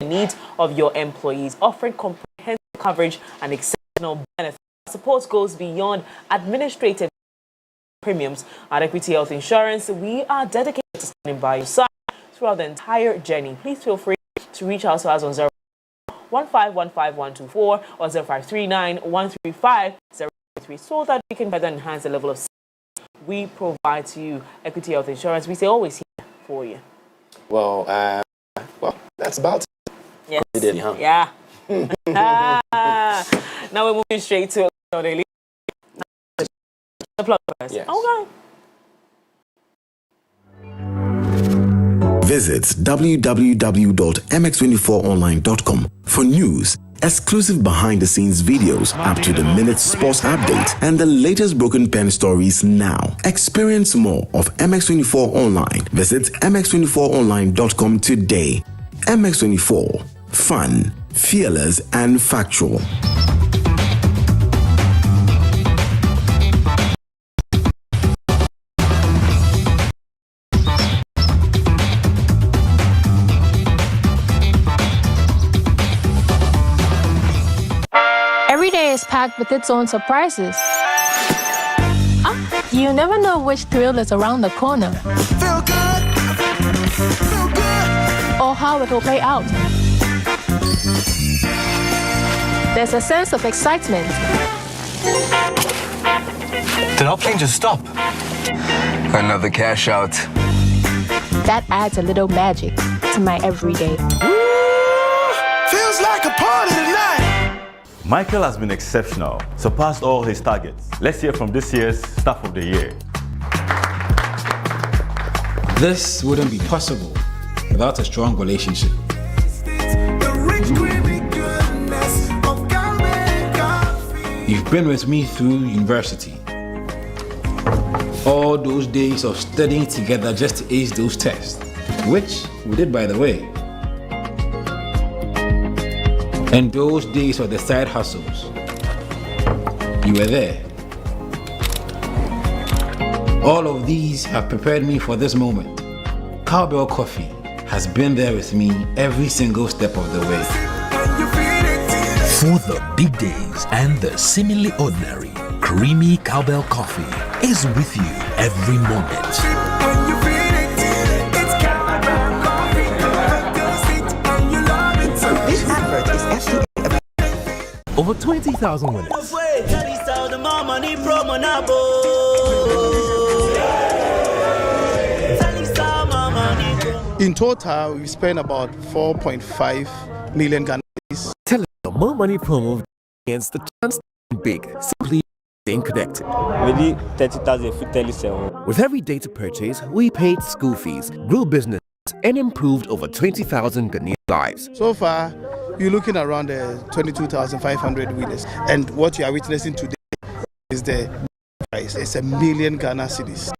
Speaker 1: needs of your employees, offering comprehensive coverage and exceptional benefits. Support goes beyond administrative premiums. At Equity Health Insurance, we are dedicated to standing by your side throughout the entire journey. Please feel free to reach out to us on 015155124 or 0539135033 so that we can better enhance the level of we provide to you Equity Health Insurance. We say always here for you.
Speaker 3: Well, that's about it.
Speaker 1: Yes.
Speaker 3: You did, huh?
Speaker 1: Yeah. Now we're moving straight to the plug first.
Speaker 3: Yes.
Speaker 1: Okay.
Speaker 8: Visit www.mx24online.com for news, exclusive behind-the-scenes videos, up-to-the-minute sports updates, and the latest broken pen stories now. Experience more of MX24 Online. Visit mx24online.com today. MX24. Fun, fearless, and factual.
Speaker 10: Every day is packed with its own surprises. You never know which thrill is around the corner.
Speaker 11: Feel good. Feel good.
Speaker 10: Or how it will play out. There's a sense of excitement.
Speaker 11: Did our plane just stop? Another cash out.
Speaker 10: That adds a little magic to my everyday.
Speaker 11: Feels like a party tonight.
Speaker 12: Michael has been exceptional, surpassed all his targets. Let's hear from this year's Staff of the Year.
Speaker 13: This wouldn't be possible without a strong relationship. You've been with me through university. All those days of studying together just to ace those tests, which we did, by the way. And those days of the side hustles. You were there. All of these have prepared me for this moment. Cowbell Coffee has been there with me every single step of the way.
Speaker 14: For the big days and the seemingly ordinary, creamy Cowbell Coffee is with you every moment.
Speaker 11: This advert is FDA.
Speaker 14: Over 20,000 winners.
Speaker 15: In total, we spent about 4.5 million Ghana.
Speaker 14: Tell us the more money promo against the chance to win big. Simply staying connected.
Speaker 16: Maybe 30,000 for telecell.
Speaker 14: With every data purchase, we paid school fees, grew business, and improved over 20,000 Ghanaian lives.
Speaker 15: So far, you're looking around 22,500 winners. And what you are witnessing today is the price. It's a million Ghana cedis.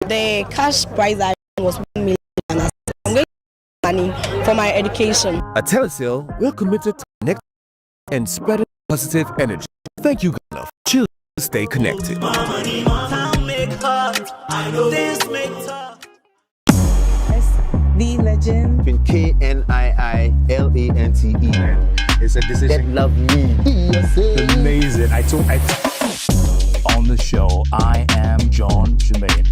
Speaker 17: The cash prize I was 1 million. I'm going to money for my education.
Speaker 14: At Telesale, we're committed to connect and spreading positive energy. Thank you, Ghana. Choose to stay connected.
Speaker 18: The legend.
Speaker 19: KNIILANTE.
Speaker 18: It's a decision.
Speaker 19: That love me.
Speaker 18: Amazing.
Speaker 20: On the show, I am John Jermaine.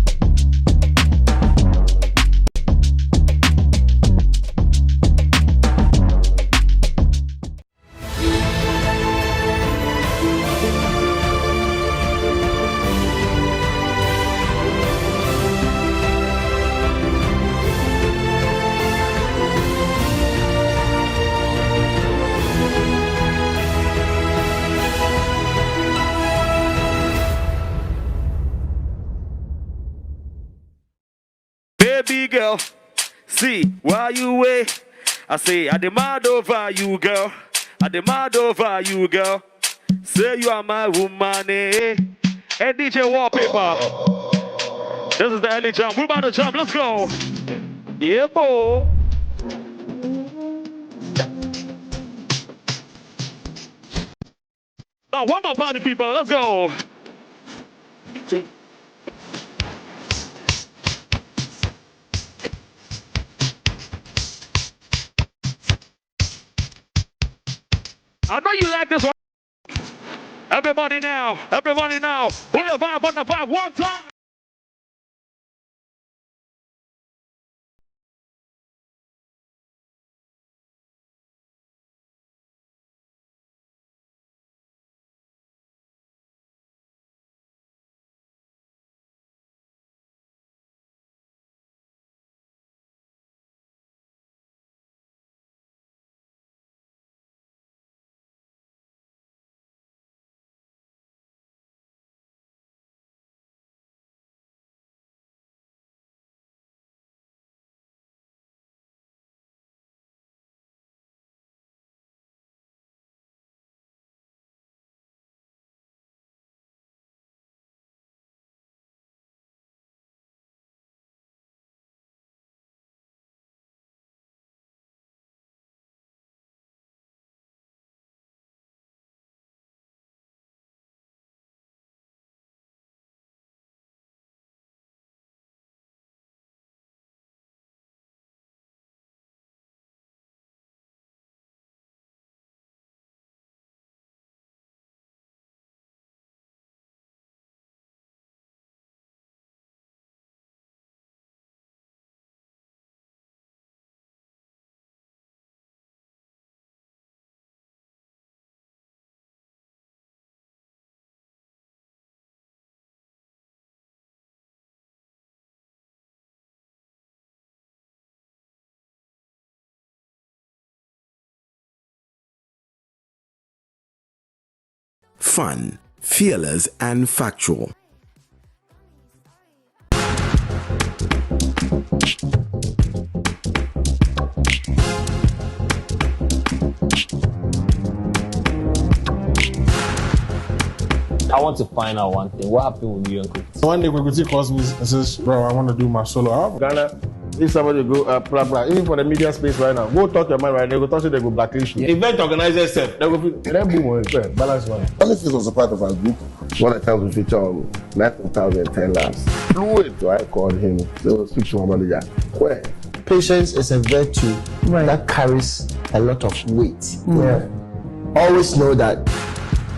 Speaker 21: Baby girl, see, while you wait, I say, I demand over you, girl. I demand over you, girl. Say you are my woman, eh? Hey, DJ Wallpaper. This is the early jump. We're about to jump. Let's go. Yeah, boy. Now, one more party, people. Let's go. I know you like this one. Everybody now. Everybody now. Put the vibe on the vibe one time.
Speaker 8: fun, fearless, and factual.
Speaker 19: I want to find out one thing. What happened with you and Cookie?
Speaker 22: One day Cookie calls me and says, bro, I want to do my solo album. Ghana, if somebody go, blah, blah, even for the media space right now, go talk your mind right now, they go talk to they go blacklist you. Event organizers, they go, then boom, balance one.
Speaker 23: Honestly, was a part of our group. One of the times we feature on 9,010 labs. Fluid, so I called him. So speak to my manager. Where?
Speaker 24: Patience is a virtue that carries a lot of weight.
Speaker 23: Yeah.
Speaker 24: Always know that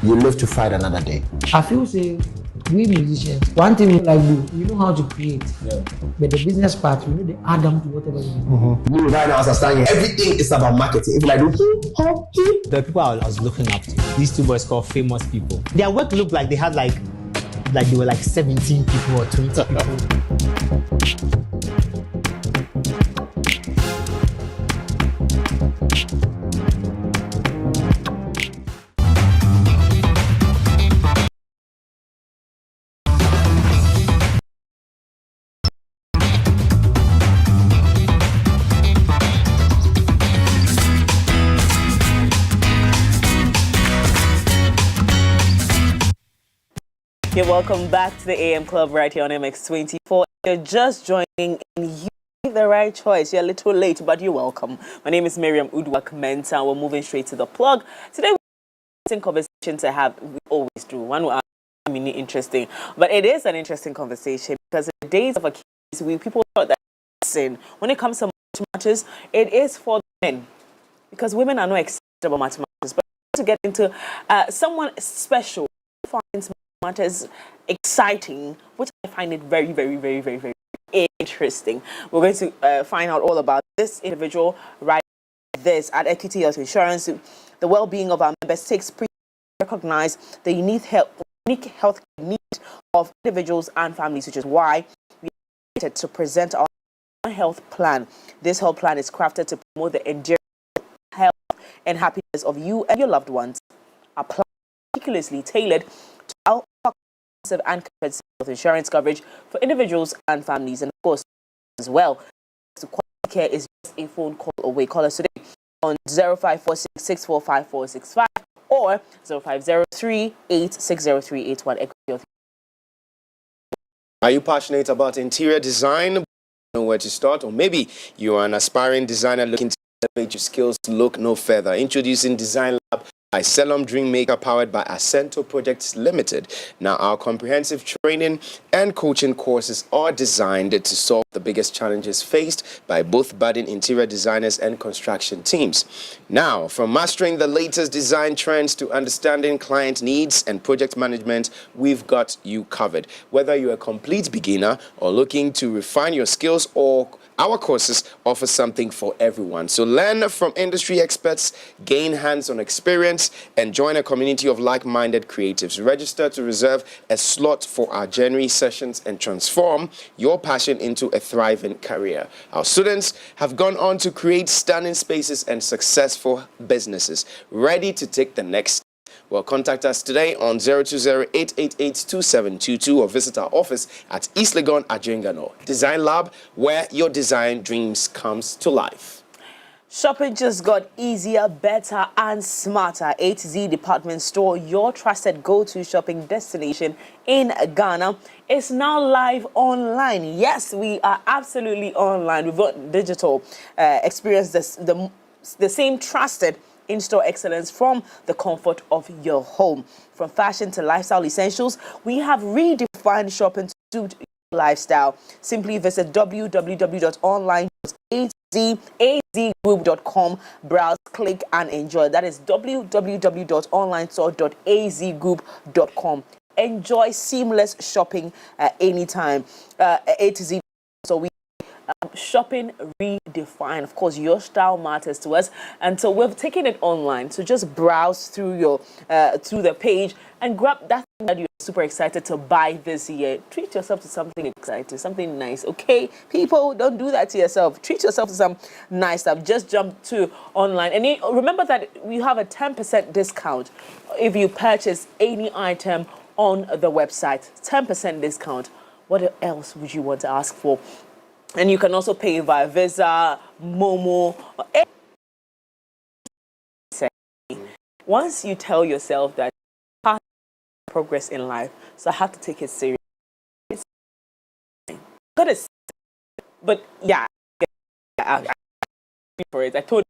Speaker 24: you live to fight another day.
Speaker 25: I feel say we musicians, one thing we like do, we know how to create. Yeah. But the business part, we know the add them to whatever we do.
Speaker 24: Me right now, as I stand here, everything is about marketing. If I do
Speaker 26: the people I was looking up to, these two boys called famous people. Their work looked like they had like they were like 17 people or 20 people.
Speaker 1: Okay, welcome back to the AM Club right here on MX24. You're just joining and you made the right choice. You're a little late, but you're welcome. My name is Miriam Udwak-Mensah. We're moving straight to the plug. Today, we're having a conversation to have. We always do. One will be interesting, but it is an interesting conversation because in the days of Achilles, people thought that when it comes to mathematics, it is for men because women are not excited about mathematics. But to get into someone special finds matters exciting, which I find it very, very, very, very, very interesting. We're going to find out all about this individual right this at Equity Health Insurance. The well-being of our members takes recognize the unique health needs of individuals and families, which is why we decided to present our health plan. This health plan is crafted to promote the enduring health and happiness of you and your loved ones. Our plan is meticulously tailored to our and comprehensive health insurance coverage for individuals and families, and of course as well. So quality care is just a phone call away. Call us today on 0546-645-465 or 0503-860-381.
Speaker 3: Are you passionate about interior design? Know where to start, or maybe you are an aspiring designer looking to elevate your skills. Look no further. Introducing Design Lab by Selorm Dreammaker, powered by Ascento Projects Limited. Now, our comprehensive training and coaching courses are designed to solve the biggest challenges faced by both budding interior designers and construction teams. Now, from mastering the latest design trends to understanding client needs and project management, we've got you covered. Whether you're a complete beginner or looking to refine your skills, our courses offer something for everyone. So learn from industry experts, gain hands-on experience, and join a community of like-minded creatives. Register to reserve a slot for our January sessions and transform your passion into a thriving career. Our students have gone on to create stunning spaces and successful businesses, ready to take the next step. Well, contact us today on 020-888-2722 or visit our office at East Legon at Jingano. Design Lab, where your design dreams comes to life.
Speaker 1: Shopping just got easier, better, and smarter. A to Z Department Store, your trusted go-to shopping destination in Ghana, is now live online. Yes, we are absolutely online. We've got digital experience, the same trusted in-store excellence from the comfort of your home. From fashion to lifestyle essentials, we have redefined shopping to suit your lifestyle. Simply visit www.online.azgroup.com, browse, click, and enjoy. That is www.onlinestore.azgroup.com. Enjoy seamless shopping anytime. A to Z. So we Shopping redefined. Of course, your style matters to us, and so we've taken it online. So just browse through your through the page and grab that thing that you're super excited to buy this year. Treat yourself to something exciting, something nice. Okay, people, don't do that to yourself. Treat yourself to some nice stuff. Just jump to online, and remember that we have a 10% discount if you purchase any item on the website. 10% discount. What else would you want to ask for? And you can also pay via Visa, Momo, or once you tell yourself that part of progress in life, so I have to take it serious. But yeah, I for it. I told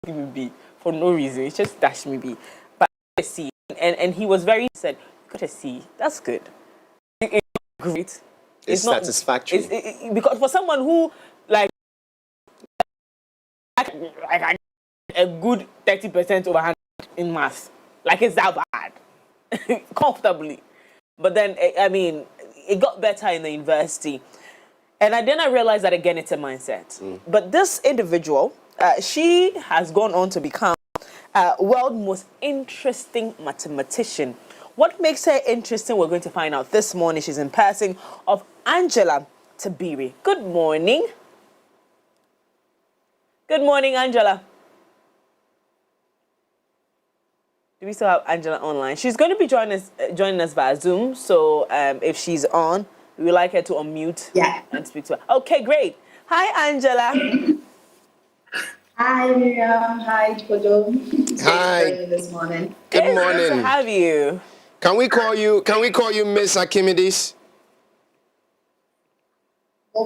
Speaker 1: him it would be for no reason. It's just dashed me be. But I see, and he was very said, you gotta see. That's good. It's great.
Speaker 3: It's not satisfactory.
Speaker 1: Because for someone who like a good 30% over 100 in maths, like it's that bad, comfortably. But then I mean, it got better in the university, and then I realized that again, it's a mindset. But this individual, she has gone on to become world's most interesting mathematician. What makes her interesting, we're going to find out this morning. She's in passing of Angela Tabiri. Good morning. Good morning, Angela. Do we still have Angela online? She's going to be joining us via Zoom. So if she's on, we would like her to unmute and speak to her. Okay, great. Hi, Angela.
Speaker 2: Hi, Miriam. Hi, Jojo.
Speaker 3: Hi.
Speaker 2: This morning.
Speaker 3: Good morning.
Speaker 1: Good to have you.
Speaker 3: Can we call you Miss Archimedes?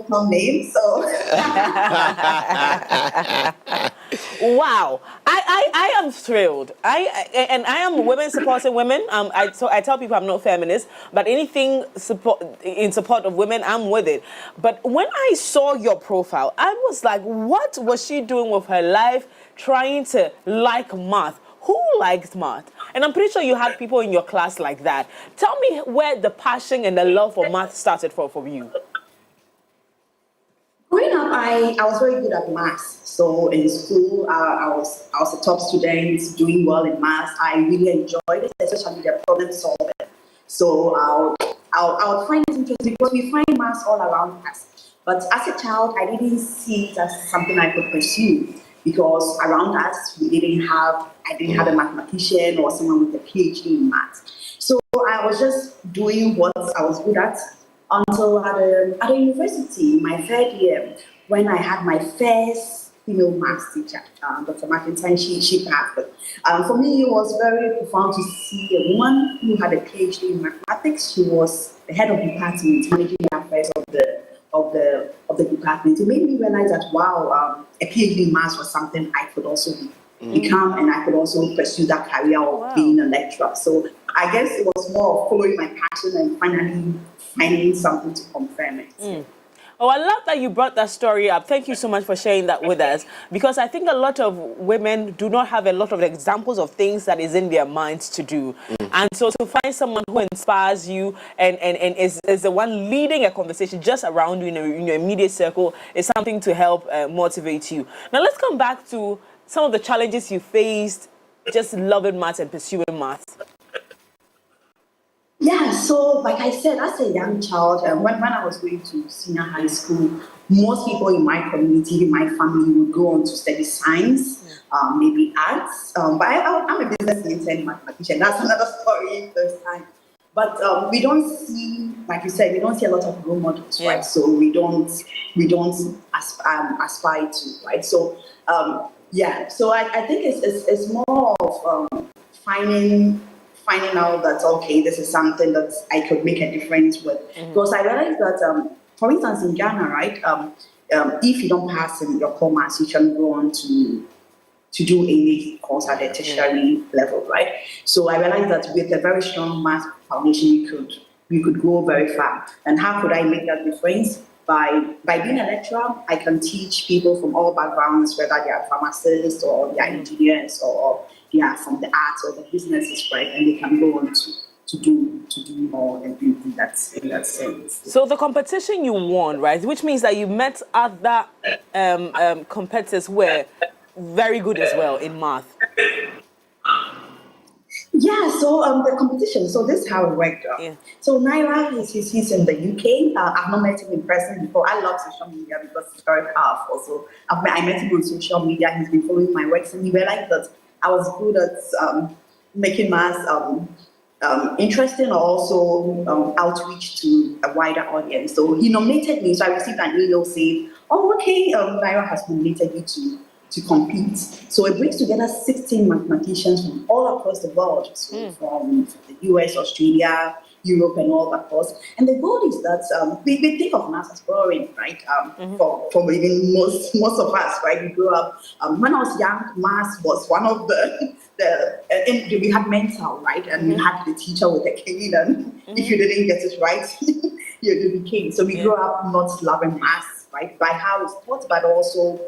Speaker 2: No name, so.
Speaker 1: Wow, I am thrilled. I am a women supporting women. So I tell people I'm not feminist, but anything in support of women, I'm with it. But when I saw your profile, I was like, what was she doing with her life, trying to like math? Who likes math? And I'm pretty sure you had people in your class like that. Tell me where the passion and the love for math started for you.
Speaker 2: Growing up, I was very good at maths. So in school, I was a top student, doing well in maths. I really enjoyed it, especially the problem solving. So I would find it interesting because we find maths all around us. But as a child, I didn't see it as something I could pursue because around us, I didn't have a mathematician or someone with a PhD in maths. So I was just doing what I was good at. Until at a university, my third year, when I had my first female maths teacher, Dr. McIntyre, she passed it. For me, it was very profound to see a woman who had a PhD in mathematics. She was the head of the department, managing the affairs of the department. It made me realize that wow, a PhD in maths was something I could also become, and I could also pursue that career of being a lecturer. So I guess it was more of following my passion and finally finding something to confirm it.
Speaker 1: Oh, I love that you brought that story up. Thank you so much for sharing that with us, because I think a lot of women do not have a lot of examples of things that is in their minds to do. And so to find someone who inspires you and is the one leading a conversation just around you in your immediate circle is something to help motivate you. Now let's come back to some of the challenges you faced just loving maths and pursuing maths.
Speaker 2: Yeah, so like I said, as a young child, when I was going to senior high school, most people in my community, in my family, would go on to study science, maybe arts. But I'm a business mathematician. That's another story first time. But we don't see, like you said, we don't see a lot of role models, right? So we don't aspire to, right? So so I think it's more of finding out that, okay, this is something that I could make a difference with. Because I realized that, for instance, in Ghana, right, if you don't pass in your core maths, you can go on to do any course at the tertiary level, right? So I realized that with a very strong math foundation, you could go very far. And how could I make that difference? By being a lecturer, I can teach people from all backgrounds, whether they are pharmacists or they are engineers or they are from the arts or the businesses, right? And they can go on to to do more and in that sense.
Speaker 1: So the competition you won, right? Which means that you met other competitors who were very good as well in math.
Speaker 2: Yeah, so the competition, so this is how it worked. So Naira, he's in the UK. I've not met him in person before. I love social media because it's very powerful. So I met him on social media. He's been following my works, and he realized that I was good at making maths interesting, or also outreach to a wider audience. So he nominated me. So I received an email saying, "Oh, okay, Naira has nominated you to compete." So it brings together 16 mathematicians from all across the world, so from the US, Australia, Europe, and all across. And the goal is that we think of maths as boring, right? For even most of us, right? We grew up. When I was young, maths was one of and we had mental, right? And you had the teacher with the cane, and if you didn't get it right, you became. So we grew up not loving maths, right? By how it's taught, but also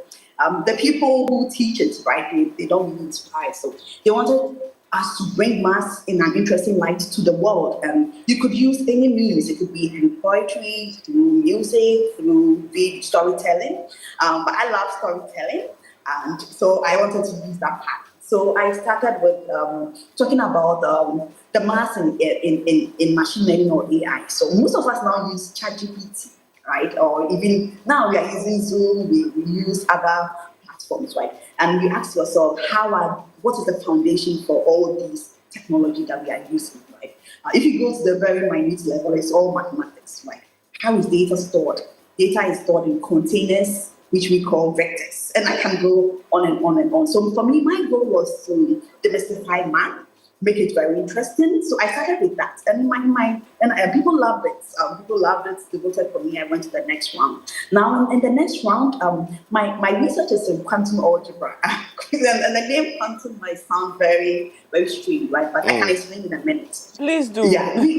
Speaker 2: the people who teach it, right, they don't really inspire. So they wanted us to bring maths in an interesting light to the world. And you could use any means. It could be through poetry, through music, through storytelling. But I love storytelling. And so I wanted to use that part. So I started with talking about the maths in machine learning or AI. So most of us now use ChatGPT, right? Or even now we are using Zoom, we use other platforms, right? And we ask yourself, what is the foundation for all these technology that we are using, right? If you go to the very minute level, it's all mathematics, right? How is data stored? Data is stored in containers, which we call vectors. And I can go on and on and on. So for me, my goal was to demystify math, make it very interesting. So I started with that, and people loved it. People loved it. They voted for me. I went to the next round. Now in the next round, my research is in quantum algebra, and the name quantum might sound very very strange, right? But I can explain in a minute.
Speaker 1: Please do.
Speaker 2: Yeah, we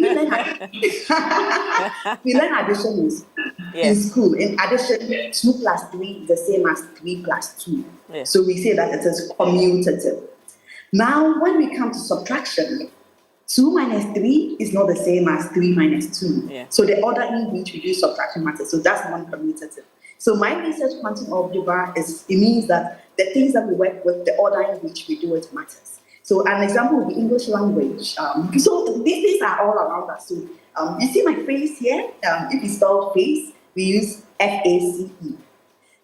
Speaker 2: learn addition in school. In addition, 2 plus 3 is the same as 3 plus 2. So we say that it is commutative. Now, when we come to subtraction, 2 minus 3 is not the same as 3 minus 2. So the order in which we do subtraction matters. So that's non-commutative. So my research quantum algebra it means that the things that we work with, the order in which we do it matters. So an example would be English language. So these things are all around us. So you see my face here? If we spell face, we use FACE.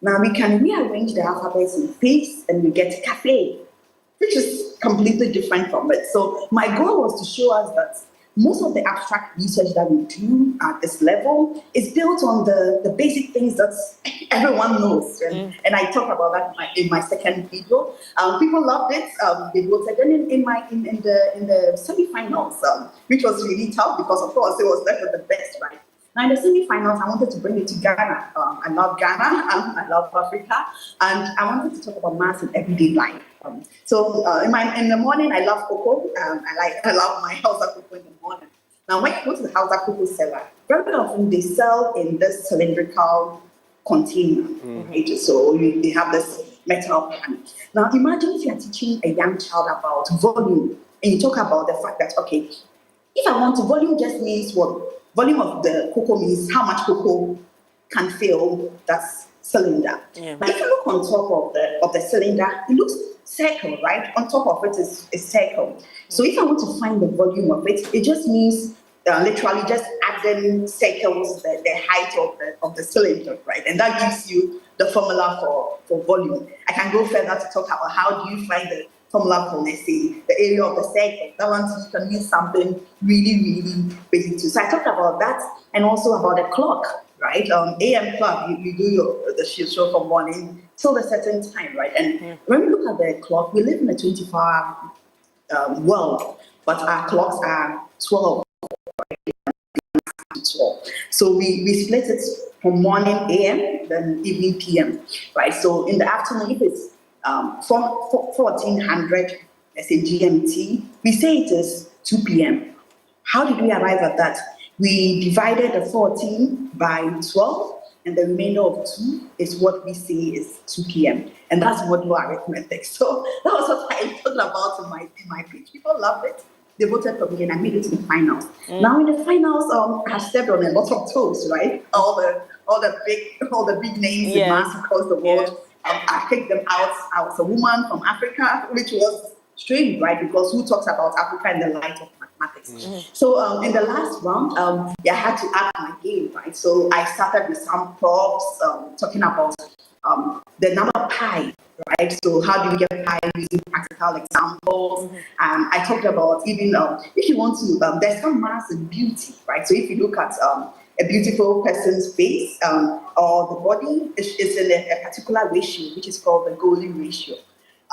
Speaker 2: Now we can rearrange the alphabets in face and we get cafe, which is completely different from it. So my goal was to show us that most of the abstract research that we do at this level is built on the basic things that everyone knows. And I talk about that in my second video. People loved it. They voted. And in the semifinals, which was really tough because, of course, it was left with the best, right? Now, in the semi-finals, I wanted to bring it to Ghana. I love Ghana, I love Africa, and I wanted to talk about maths in everyday life. So in the morning, I love cocoa. I love my Hausa cocoa in the morning. Now, when you go to the Hausa cocoa seller, very often they sell in this cylindrical container. Right? So they have this metal pan. Now, imagine if you are teaching a young child about volume, and you talk about the fact that, okay, if I want to, volume just means what? Volume of the cocoa means how much cocoa can fill that cylinder. But if you look on top of the cylinder, it looks circle, right? On top of it is a circle. So if I want to find the volume of it, it just means literally just adding circles, the height of the cylinder, right? And that gives you the formula for volume. I can go further to talk about how do you find the formula for, let's say, the area of the circle. That one you can use something really, really basic too. So I talked about that and also about the clock, right? AM clock, you do the show from morning till a certain time, right? And when we look at the clock, we live in a 24-hour world, but our clocks are 12. 12. So we split it from morning AM, then evening PM, right? So in the afternoon, if it's 1400, let's say GMT, we say it is 2 p.m. How did we arrive at that? We divided the 14 by 12, and the remainder of 2 is what we say is 2 p.m. And that's modular arithmetic. So that was what I talked about in my pitch. People loved it. they voted for me and I made it to the finals. Now in the finals, I stepped on a lot of toes, right? All the big names in maths across the world. I picked them out. I was a woman from Africa, which was strange, right? Because who talks about Africa in the light of mathematics? So in the last round, I had to up my game, right? So I started with some props, talking about the number pi, right? So how do we get pi using practical examples? I talked about even if you want to, there's some maths in beauty, right? So if you look at a beautiful person's face or the body, it's in a particular ratio, which is called the golden ratio.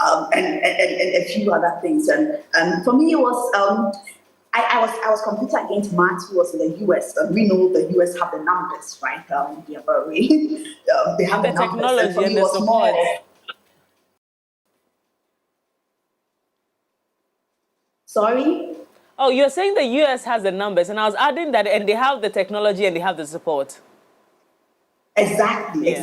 Speaker 2: And a few other things. And for me, it was I was competing against Matt, who was in the US. And we know the US have the numbers, right? They are very they have the numbers.
Speaker 1: Technology
Speaker 2: and for me,
Speaker 1: and
Speaker 2: it
Speaker 1: the
Speaker 2: was
Speaker 1: support.
Speaker 2: more. Sorry.
Speaker 1: Oh, you're saying the US has the numbers, and I was adding that, and they have the technology and they have the support.
Speaker 2: Exactly,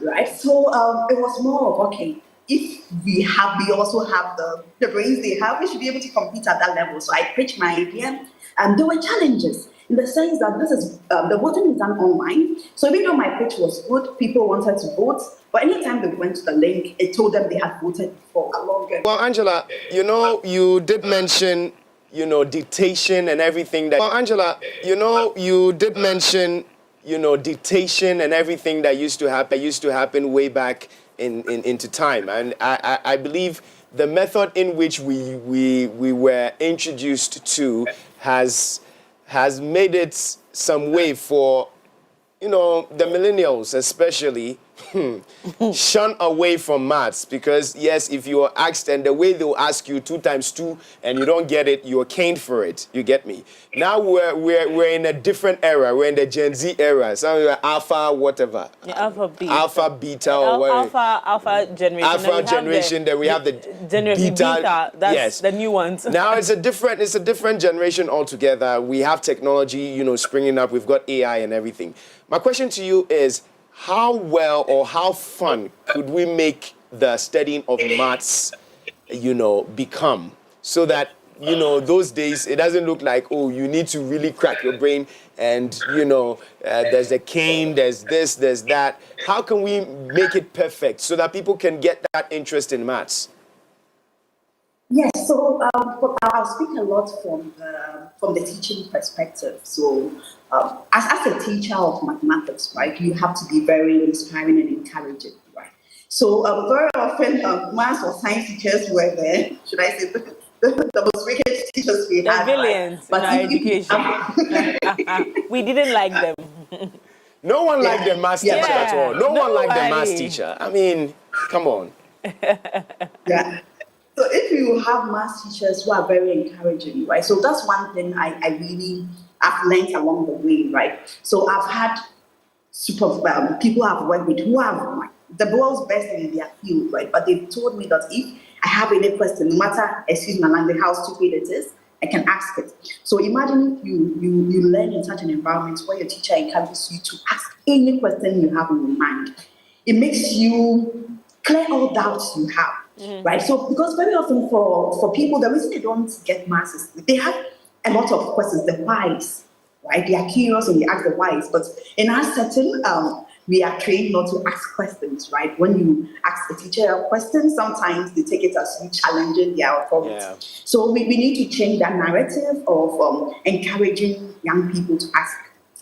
Speaker 2: right? So it was more of, okay, if we also have the brains they have, we should be able to compete at that level. So I pitched my idea, and there were challenges in the sense that this is the voting is done online. So even though my pitch was good, people wanted to vote, but anytime they went to the link, it told them they had voted before a long ago.
Speaker 3: Well, Angela, you did mention, dictation and everything that. Well, Angela, you did mention, dictation and everything that used to happen way back into time, and I believe the method in which we were introduced to has made it some way for the millennials especially shun away from maths, because yes, if you are asked, and the way they'll ask you 2 times 2 and you don't get it, you're caned for it. You get me? Now we're in a different era. We're in the Gen Z era. Some are alpha whatever.
Speaker 1: Alpha beta.
Speaker 3: Alpha beta or whatever.
Speaker 1: Alpha generation.
Speaker 3: Alpha generation. Then we have the
Speaker 1: beta. That's the new ones.
Speaker 3: Now it's a different generation altogether. We have technology, springing up. We've got AI and everything. My question to you is, how well or how fun could we make the studying of maths, become, so that, those days it doesn't look like, oh, you need to really crack your brain and, there's a cane, there's this, there's that. How can we make it perfect so that people can get that interest in maths?
Speaker 2: Yes, so I'll speak a lot from the teaching perspective. So as a teacher of mathematics, right, you have to be very inspiring and encouraging, right? So very often, maths or science teachers were there, should I say, the most wicked teachers we had.
Speaker 1: Brilliance, right? In our education. We didn't like them.
Speaker 3: No one liked the maths teacher at all. No one liked the maths teacher. I mean, come on.
Speaker 2: Yeah. So if you have maths teachers who are very encouraging, right? So that's one thing I've learned along the way, right? So I've had people I've worked with who have the world's best in their field, right? But they've told me that if I have any question, no matter, excuse my language, how stupid it is, I can ask it. So imagine if you learn in such an environment where your teacher encourages you to ask any question you have in your mind. It makes you clear all doubts you have. Right, so because very often for people, the reason they don't get maths is they have a lot of questions, the whys, right? They are curious and they ask the whys, but in our setting, we are trained not to ask questions, right? When you ask the teacher a question, sometimes they take it as you challenging their authority. Yeah. So we need to change that narrative of encouraging young people to ask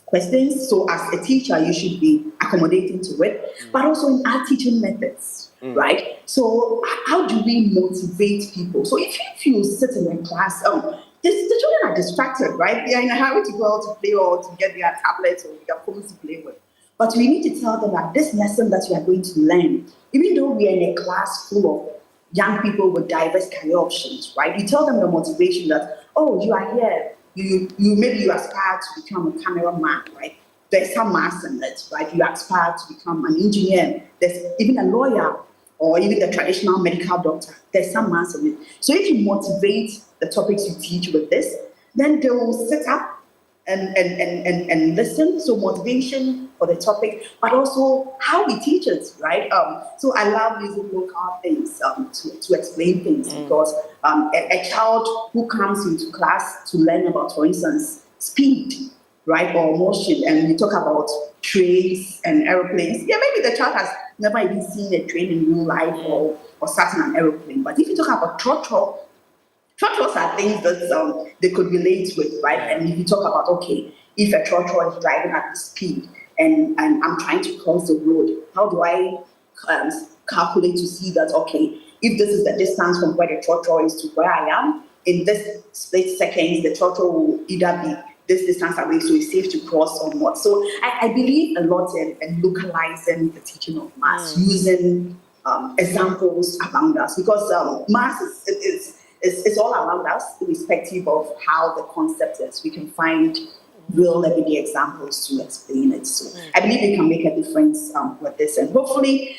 Speaker 2: questions. So as a teacher, you should be accommodating to it, but also in our teaching methods. Right? So how do we motivate people? So if you sit in a class, the children are distracted, right? They are in a hurry to go out to play or to get their tablets or their phones to play with. But we need to tell them that this lesson that you are going to learn, even though we are in a class full of young people with diverse career options, right? We tell them the motivation that, oh, you are here, maybe you aspire to become a cameraman, right? There's some maths in it, right? You aspire to become an engineer. There's even a lawyer, or even the traditional medical doctor. There's some maths in it. So if you motivate the topics you teach with this, then they will sit up and listen. So motivation for the topic, but also how we teach it, right? So I love using local things to explain things because a child who comes into class to learn about, for instance, speed, right, or motion, and we talk about trains and airplanes. Yeah, maybe the child has never even seen a train in real life or sat in an airplane. But if you talk about trotros are things that they could relate with, right? And if you talk about, okay, if a trotro is driving at the speed and I'm trying to cross the road, how do I calculate to see that, okay, if this is the distance from where the trotro is to where I am, in this split seconds, the trotro will either be this distance away, so it's safe to cross or not. So I believe a lot in localizing the teaching of maths, using examples around us, because maths is all around us, irrespective of how the concept is. We can find real everyday examples to explain it. So I believe we can make a difference with this, and hopefully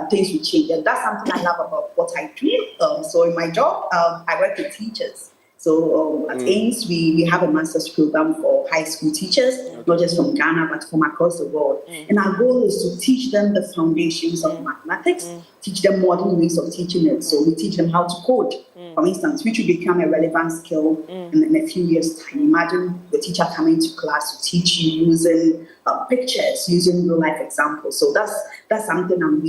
Speaker 2: things will change. And that's something I love about what I do. So in my job, I work with teachers. So at AIMS, we have a master's program for high school teachers, not just from Ghana, but from across the world. And our goal is to teach them the foundations of mathematics, teach them modern ways of teaching it. So we teach them how to code, for instance, which will become a relevant skill in a few years' time. Imagine the teacher coming to class to teach you using pictures, using real-life examples. So that's something I'm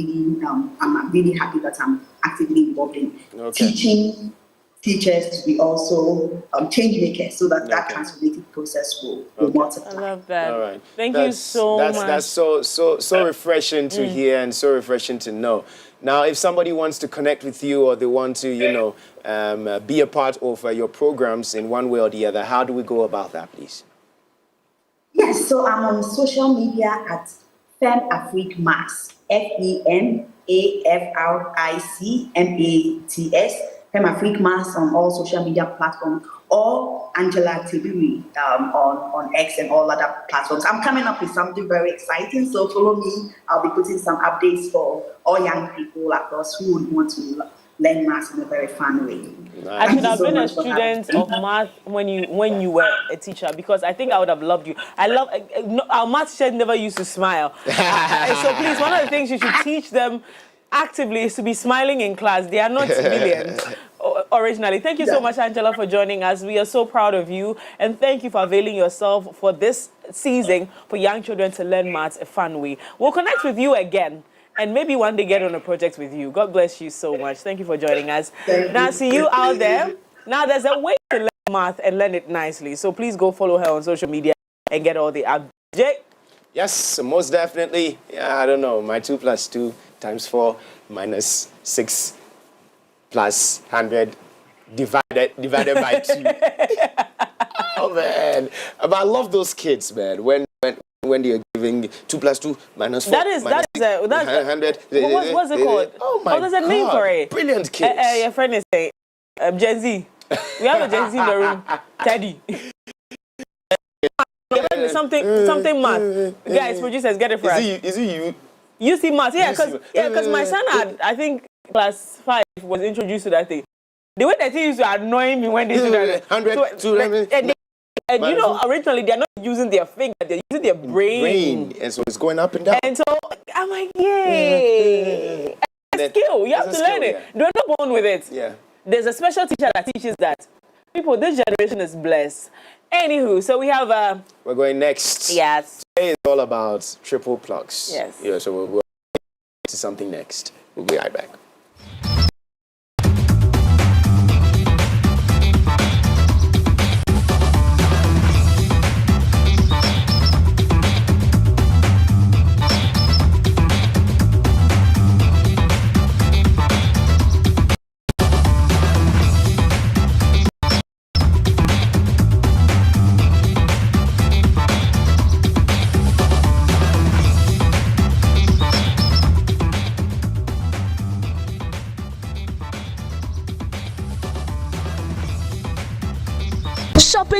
Speaker 2: really happy that I'm actively involved in. Teaching teachers to be also change makers, so that that transformative process will multiply.
Speaker 1: I love that.
Speaker 3: All right.
Speaker 1: Thank you so much.
Speaker 3: That's so refreshing to hear and so refreshing to know. Now, if somebody wants to connect with you or they want to, be a part of your programs in one way or the other, how do we go about that, please?
Speaker 2: Yes, so I'm on social media at FemAfric Maths, FEMAFRIC FemAfric Maths on all social media platforms, or Angela Tabiri on X and all other platforms. I'm coming up with something very exciting, so follow me. I'll be putting some updates for all young people across who would want to learn maths in a very fun way.
Speaker 1: I should have been a student of math when you were a teacher, because I think I would have loved you. Our math teacher never used to smile. So please, one of the things you should teach them actively is to be smiling in class. They are not civilians originally. Thank you so much, Angela, for joining us. We are so proud of you, and thank you for availing yourself for this season for young children to learn maths a fun way. We'll connect with you again, and maybe one day get on a project with you. God bless you so much. Thank you for joining us. Now, see you out there. Now, there's a way to learn math and learn it nicely. So please go follow her on social media and get all the updates.
Speaker 3: Yes, most definitely. Yeah, I don't know. My 2 + 2 × 4 minus 6 plus 100 divided by 2. Oh man, but I love those kids, man. When they're giving 2 + 2 minus 4. That's 100.
Speaker 1: What's it called?
Speaker 3: Oh my God.
Speaker 1: There's a name for it.
Speaker 3: Brilliant kids.
Speaker 1: Your friend is saying Gen Z. We have a Gen Z in the room. Teddy. Something math. Guys, producers, get it for us.
Speaker 3: Is it you?
Speaker 1: You see math, because my son had, I think, class 5 was introduced to that thing. The way that thing used to annoy me when they do that.
Speaker 3: 100, 200.
Speaker 1: And originally they're not using their finger, they're using their brain.
Speaker 3: And so it's going up and down.
Speaker 1: And so I'm like, yay. It's a skill. You have to learn it. They're not born with it.
Speaker 3: Yeah.
Speaker 1: There's a special teacher that teaches that. People, this generation is blessed. Anywho, so we have
Speaker 3: we're going next.
Speaker 1: Yes.
Speaker 3: Today is all about triple plugs.
Speaker 1: Yes.
Speaker 3: Yeah, so we'll to something next. We'll be right back.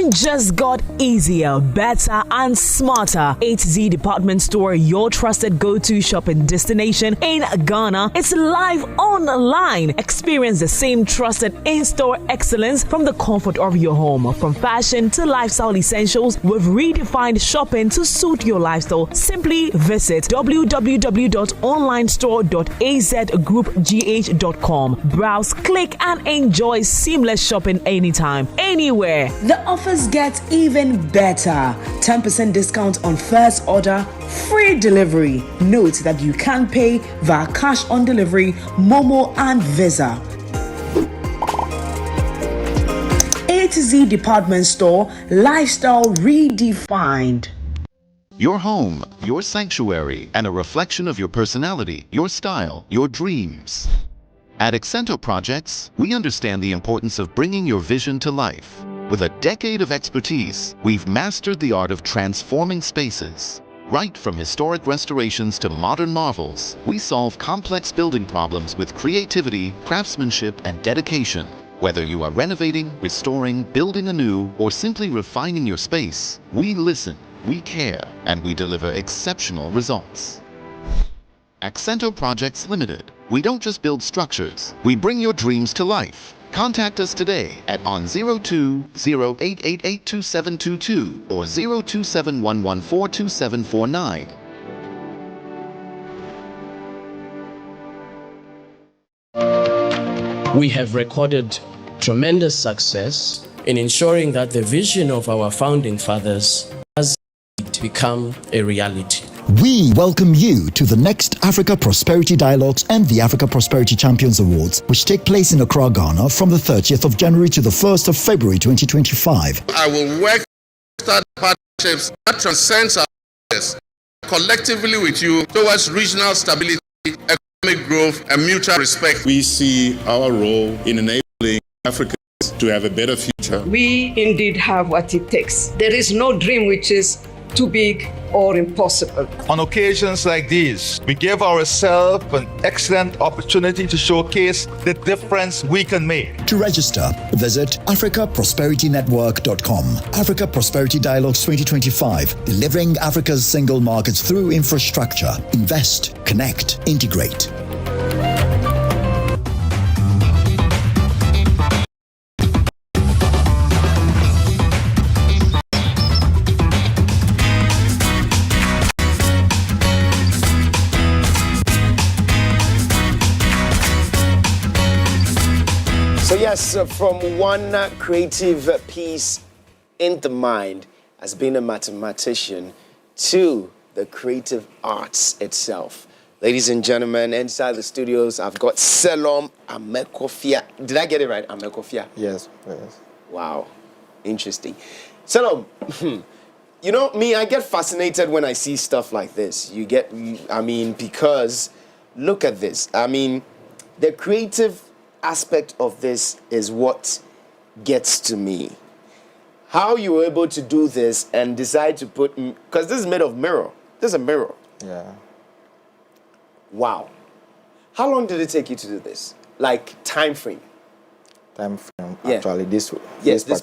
Speaker 4: Shopping just got easier, better, and smarter. HZ Department Store, your trusted go-to shopping destination in Ghana. It's live online. Experience the same trusted in-store excellence from the comfort of your home. From fashion to lifestyle essentials, we've redefined shopping to suit your lifestyle. Simply visit www.onlinestore.azgroupgh.com. Browse, click, and enjoy seamless shopping anytime, anywhere.
Speaker 5: The offers get even better. 10% discount on first order, free delivery. Note that you can pay via cash on delivery, Momo, and Visa. A to Z Department Store, lifestyle redefined.
Speaker 6: Your home, your sanctuary, and a reflection of your personality, your style, your dreams. At Accento Projects, we understand the importance of bringing your vision to life. With a decade of expertise, we've mastered the art of transforming spaces. Right from historic restorations to modern marvels, we solve complex building problems with creativity, craftsmanship, and dedication. Whether you are renovating, restoring, building anew, or simply refining your space, we listen, we care, and we deliver exceptional results. Accento Projects Limited. We don't just build structures, we bring your dreams to life. Contact us today at on 02-0888-2722 or 027-114-2749.
Speaker 7: We have recorded tremendous success in ensuring that the vision of our founding fathers has become a reality.
Speaker 9: We welcome you to the next Africa Prosperity Dialogues and the Africa Prosperity Champions Awards, which take place in Accra, Ghana from the 30th of January to the 1st of February 2025.
Speaker 23: I will work to start partnerships that transcends our borders, collectively with you towards regional stability, economic growth, and mutual respect.
Speaker 10: We see our role in enabling Africans to have a better future.
Speaker 27: We indeed have what it takes. There is no dream which is too big or impossible.
Speaker 28: On occasions like these, we give ourselves an excellent opportunity to showcase the difference we can make.
Speaker 9: To register, visit africaprosperitynetwork.com. Africa Prosperity Dialogues 2025, delivering Africa's single markets through infrastructure. Invest, connect, integrate.
Speaker 3: So yes, from one creative piece in the mind as being a mathematician to the creative arts itself. Ladies and gentlemen, inside the studios, I've got Selorm Amerkofia. Did I get it right? Amerkofia?
Speaker 29: Yes, yes.
Speaker 3: Wow, interesting. Selorm, you know me, I get fascinated when I see stuff like this. Because look at this. The creative aspect of this is what gets to me. How you were able to do this and decide to put, because this is made of mirror. This is a mirror.
Speaker 29: Yeah.
Speaker 3: Wow. How long did it take you to do this? Like time frame?
Speaker 29: Time frame,
Speaker 3: Yeah.
Speaker 29: actually, this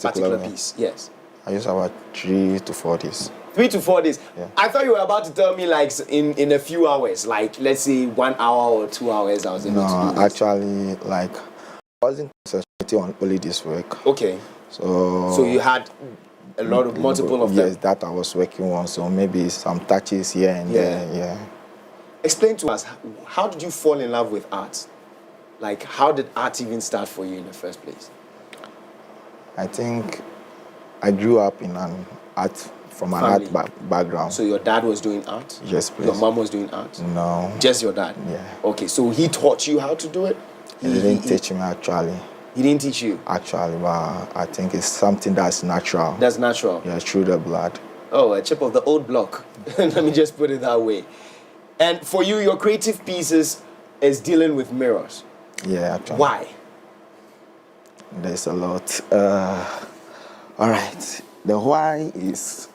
Speaker 3: particular piece, yes.
Speaker 29: I use about 3 to 4 days.
Speaker 3: 3 to 4 days.
Speaker 29: Yeah.
Speaker 3: I thought you were about to tell me like in a few hours, like let's say 1 hour or 2 hours I was able to do
Speaker 29: No,
Speaker 3: this.
Speaker 29: actually, like, I wasn't concentrating on only this work.
Speaker 3: Okay. So you had a lot of multiple of them?
Speaker 29: Yes, that I was working on, so maybe some touches here and there, yeah.
Speaker 3: Explain to us, how did you fall in love with art? Like, how did art even start for you in the first place?
Speaker 29: I think I grew up in an art, from an art background.
Speaker 3: So your dad was doing art?
Speaker 29: Yes, please.
Speaker 3: Your mom was doing art?
Speaker 29: No.
Speaker 3: Just your dad?
Speaker 29: Yeah.
Speaker 3: Okay, so he taught you how to do it?
Speaker 29: He didn't teach me, actually.
Speaker 3: He didn't teach you?
Speaker 29: Actually, but I think it's something that's natural.
Speaker 3: That's natural?
Speaker 29: Yeah, through the blood.
Speaker 3: Oh, a chip of the old block. Let me just put it that way. And for you, your creative pieces is dealing with mirrors.
Speaker 29: Yeah, actually.
Speaker 3: Why?
Speaker 29: There's a lot. All right. The why is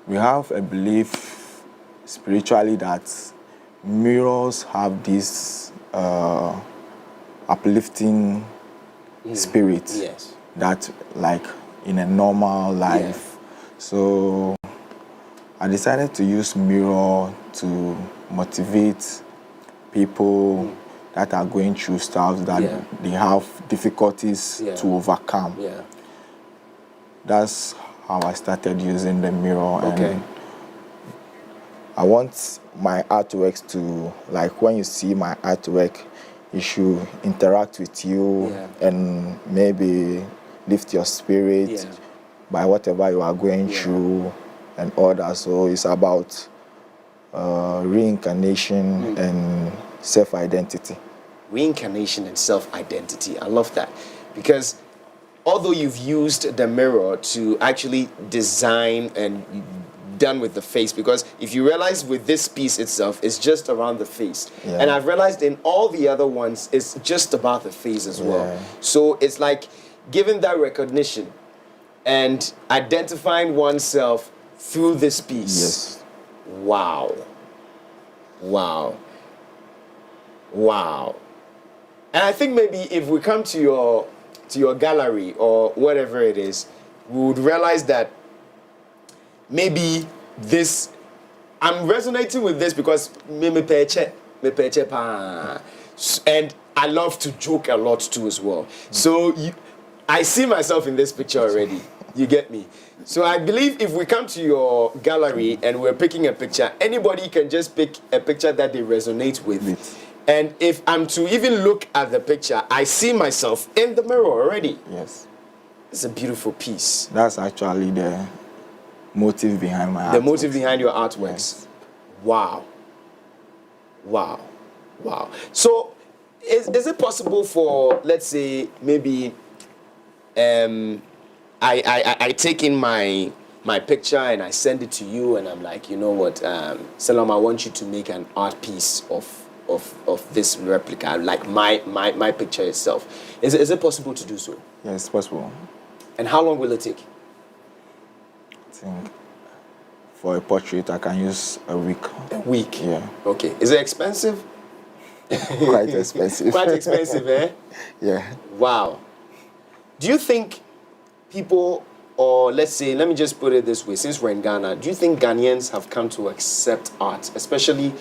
Speaker 29: we have a belief spiritually that mirrors have this uplifting spirit.
Speaker 3: Yes.
Speaker 29: that like in a normal life. So I decided to use mirror to motivate people that are going through stuff that they have difficulties to overcome. That's how I started using the mirror. And I want my artworks to, like when you see my artwork, it should interact with you and maybe lift your spirit by whatever you are going through and all that. So it's about reincarnation and self-identity.
Speaker 3: Reincarnation and self-identity. I love that, because although you've used the mirror to actually design and done with the face, because if you realize with this piece itself, it's just around the face. And I've realized in all the other ones, it's just about the face as well. So it's like giving that recognition and identifying oneself through this piece. Wow. Wow. Wow. And I think maybe if we come to your gallery or whatever it is, we would realize that maybe this, I'm resonating with this because me peche pa, and I love to joke a lot too as well. So I see myself in this picture already. You get me? So I believe if we come to your gallery and we're picking a picture, anybody can just pick a picture that they resonate with. And if I'm to even look at the picture, I see myself in the mirror already.
Speaker 29: Yes.
Speaker 3: It's a beautiful piece.
Speaker 29: That's actually the motive behind my artworks.
Speaker 3: The motive behind your artworks. Yes. Wow. Wow. Wow. So is it possible for, let's say, maybe I take in my picture and I send it to you and I'm like, you know what, Selorm, I want you to make an art piece of this replica, like my picture itself. Is it possible to do so?
Speaker 29: Yes, it's possible.
Speaker 3: And how long will it take?
Speaker 29: I think for a portrait I can use a week.
Speaker 3: A week?
Speaker 29: Yeah.
Speaker 3: Okay. Is it expensive?
Speaker 29: Quite expensive.
Speaker 3: Quite expensive, eh?
Speaker 29: Yeah.
Speaker 3: Wow. Do you think people, or let's say, let me just put it this way, since we're in Ghana, do you think Ghanaians have come to accept art, especially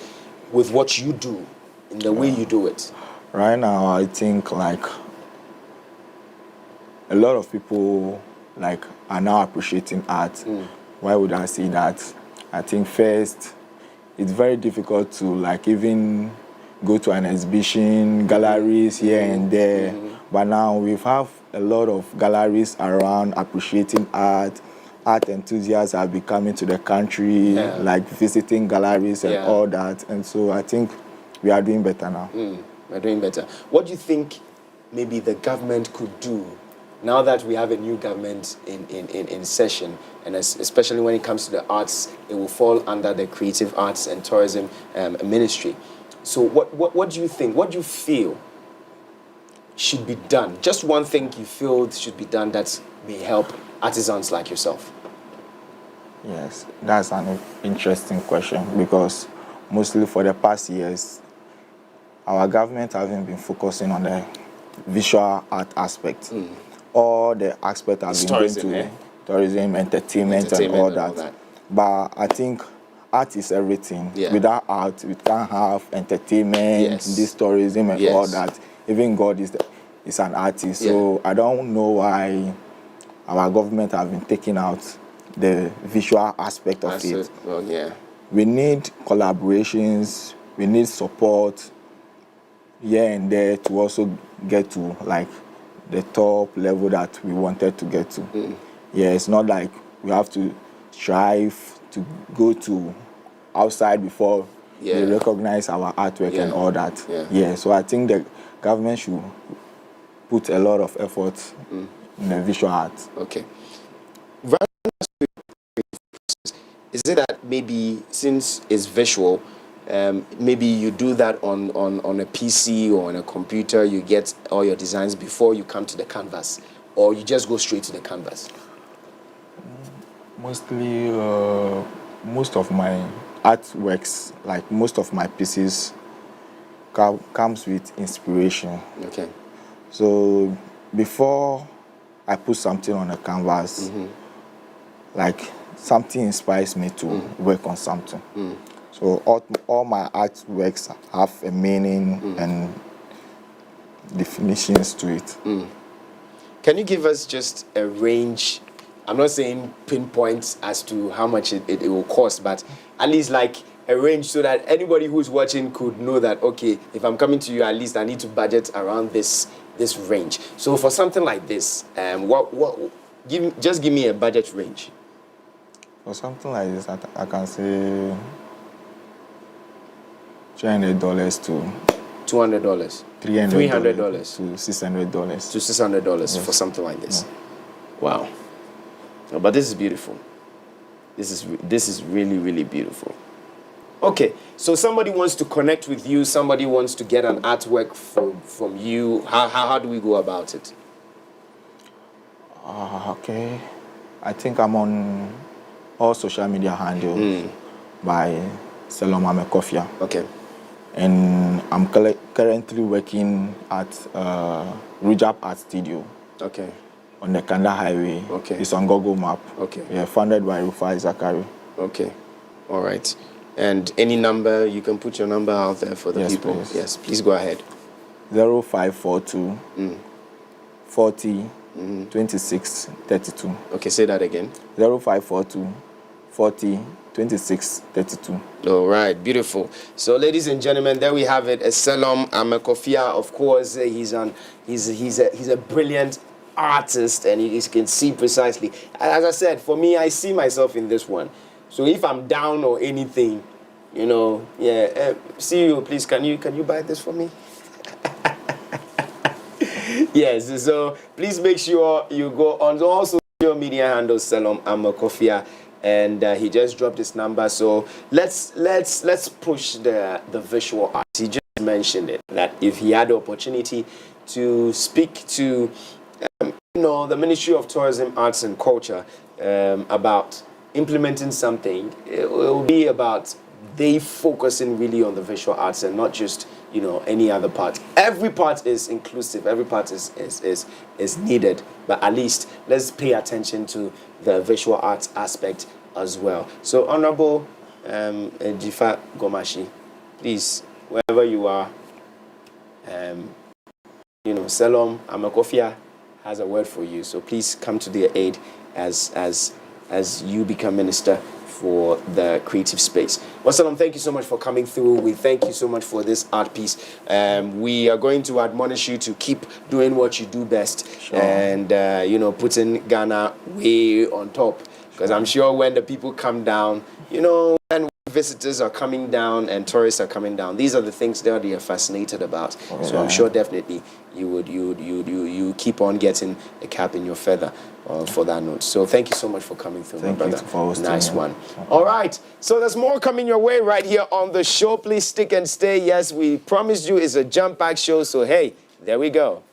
Speaker 3: with what you do, in the way you do it?
Speaker 29: Right now, I think like a lot of people like are now appreciating art. Why would I say that? I think first, it's very difficult to like even go to an exhibition, galleries here and there. But now we have a lot of galleries around appreciating art. Art enthusiasts are becoming to the country, like visiting galleries and all that. And so I think we are doing better now.
Speaker 3: We're doing better. What do you think maybe the government could do now that we have a new government in session, and especially when it comes to the arts, it will fall under the Creative Arts and Tourism Ministry. So what do you think? What do you feel should be done? Just one thing you feel should be done that may help artisans like yourself.
Speaker 29: Yes, that's an interesting question, because mostly for the past years, our government hasn't been focusing on the visual art aspect. All the aspects have been going to tourism, entertainment and all that. But I think art is everything. Without art, we can't have entertainment, this tourism and all that. Even God is an artist. So I don't know why our government have been taking out the visual aspect of it.
Speaker 3: Well,
Speaker 29: we need collaborations, we need support here and there to also get to like the top level that we wanted to get to. It's not like we have to strive to go to outside before they recognize our artwork and all that. So I think the government should put a lot of effort in the visual art.
Speaker 3: Okay. Is it that maybe since it's visual, maybe you do that on a PC or on a computer, you get all your designs before you come to the canvas, or you just go straight to the canvas?
Speaker 29: Mostly, most of my artworks, like most of my pieces, comes with inspiration.
Speaker 3: Okay.
Speaker 29: So before I put something on a canvas, like something inspires me to work on something. So all my artworks have a meaning and definitions to it.
Speaker 3: Can you give us just a range? I'm not saying pinpoints as to how much it will cost, but at least like a range so that anybody who's watching could know that, okay, if I'm coming to you, at least I need to budget around this range. So for something like this, just give me a budget range.
Speaker 29: For something like this, I can say $300 to
Speaker 3: $200,
Speaker 29: $300
Speaker 3: $300
Speaker 29: to $600
Speaker 3: to $600 for something like this. Wow. Oh, but this is beautiful. This is really, really beautiful. Okay, so somebody wants to connect with you, somebody wants to get an artwork from you. How do we go about it?
Speaker 29: Okay, I think I'm on all social media handles by Selorm Amerkofia.
Speaker 3: Okay.
Speaker 29: And I'm currently working at Rujab Art Studio.
Speaker 3: Okay.
Speaker 29: On the Kanda Highway.
Speaker 3: Okay.
Speaker 29: It's on Google Map.
Speaker 3: Okay.
Speaker 29: Yeah, funded by Rufai Zakari.
Speaker 3: Okay. All right. And any number, you can put your number out there for the people.
Speaker 29: Please.
Speaker 3: Yes, please go ahead.
Speaker 29: 0542 40 26 32.
Speaker 3: Okay, say that again.
Speaker 29: 0542 40 26 32.
Speaker 3: All right, beautiful. So, ladies and gentlemen, there we have it. Selorm Amerkofia. Of course, he's a brilliant artist, and you can see precisely. As I said, for me, I see myself in this one. So if I'm down or anything, you know, CEO, please, can you buy this for me? Yes, so please make sure you go on all social media handles, Selorm Amerkofia, and he just dropped his number. So let's push the visual art. He just mentioned it, that if he had the opportunity to speak to the Ministry of Tourism, Arts and Culture about implementing something, it will be about they focusing really on the visual arts and not just any other part. Every part is inclusive, every part is needed, but at least let's pay attention to the visual arts aspect as well. So Honorable Jifa Gomashi, please, wherever you are, Selorm Amerkofia has a word for you, so please come to their aid as you become minister for the creative space. Well, Selorm, thank you so much for coming through. We thank you so much for this art piece. We are going to admonish you to keep doing what you do best, and putting Ghana way on top, because I'm sure when the people come down, when visitors are coming down and tourists are coming down, these are the things that they are fascinated about. So I'm sure definitely you keep on getting a cap in your feather for that note. So thank you so much for coming through, my brother. Nice one. All right, so there's more coming your way right here on the show. Please stick and stay. Yes, we promised you it's a jump pack show, so hey, there we go.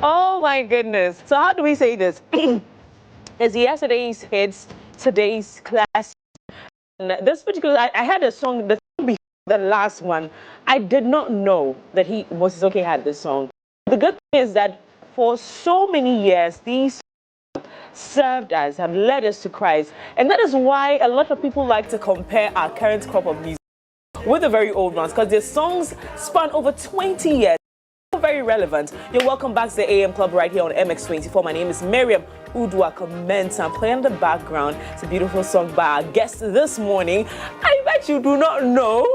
Speaker 1: Oh my goodness. So how do we say this? It's yesterday's hits, today's class. And this particular, I had a song, the song before the last one. I did not know that Moses Okay had this song. The good thing is that for so many years, these served us, have led us to Christ. And that is why a lot of people like to compare our current crop of music with the very old ones, because their songs span over 20 years. Very relevant. You're welcome back to the AM Club right here on MX24. My name is Miriam Udwa Comments. I'm playing in the background. It's a beautiful song by our guest this morning. I bet you do not know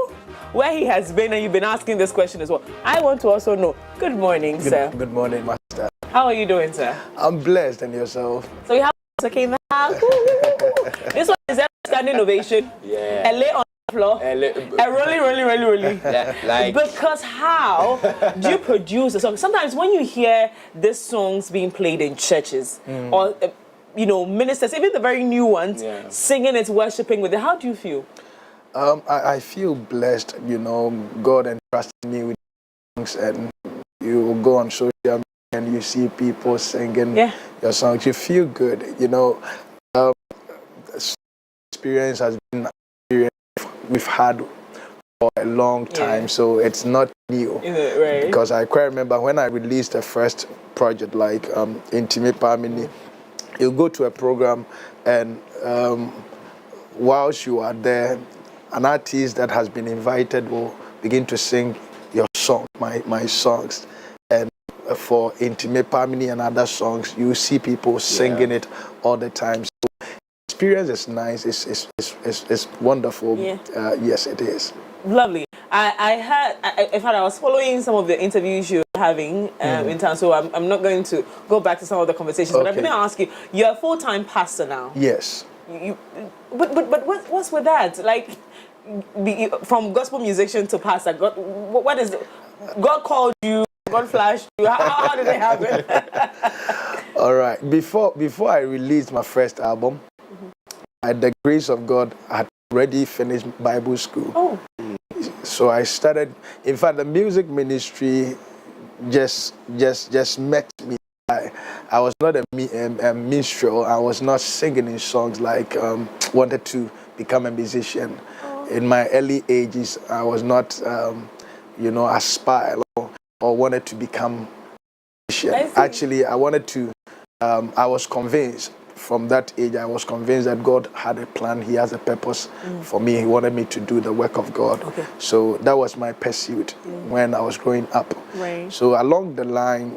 Speaker 1: where he has been, and you've been asking this question as well. I want to also know. Good morning, sir.
Speaker 11: Good morning, Master.
Speaker 1: How are you doing, sir?
Speaker 11: I'm blessed, and yourself?
Speaker 1: So you have okay now. This one is a standing ovation.
Speaker 11: Yeah.
Speaker 1: LA on floor. Really.
Speaker 11: Yeah, like.
Speaker 1: Because how do you produce a song? Sometimes when you hear these songs being played in churches or ministers, even the very new ones, singing it, worshiping with it, how do you feel?
Speaker 11: I feel blessed. God entrusted me with songs, and you go on social media and you see people singing your songs. You feel good. Experience has been we've had for a long time, so it's not new.
Speaker 1: Is it right?
Speaker 11: Because I quite remember when I released the first project, like Intimate Harmony, you go to a program, and whilst you are there, an artist that has been invited will begin to sing your song, my songs. And for Intimate Harmony and other songs, you see people singing it all the time. Experience is nice. It's wonderful. Yes, it is.
Speaker 1: Lovely. I heard. In fact, I was following some of the interviews you're having in town, so I'm not going to go back to some of the conversations. But I'm going to ask you. You're a full-time pastor now.
Speaker 11: Yes.
Speaker 1: But what's with that? Like, from gospel musician to pastor. What is it? God called you. God flashed you. How did it happen?
Speaker 11: All right. Before I released my first album, by the grace of God, I had already finished Bible school.
Speaker 1: Oh.
Speaker 11: So I started. In fact, the music ministry just met me. I was not a minstrel. I was not singing in songs like wanted to become a musician. In my early ages, I was not, aspire or wanted to become a musician. Actually, I wanted to. I was convinced. From that age, I was convinced that God had a plan. He has a purpose for me. He wanted me to do the work of God. Okay. So that was my pursuit when I was growing up.
Speaker 1: Right.
Speaker 11: So along the line,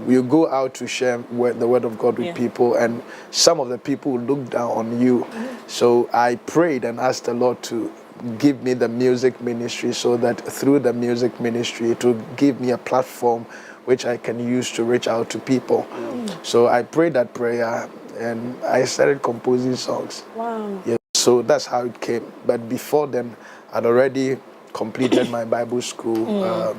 Speaker 11: you go out to share the word of God with people, and some of the people look down on you. So I prayed and asked the Lord to give me the music ministry, so that through the music ministry, it will give me a platform which I can use to reach out to people. So I prayed that prayer, and I started composing songs.
Speaker 1: Wow.
Speaker 11: Yeah, so that's how it came. But before then, I'd already completed my Bible school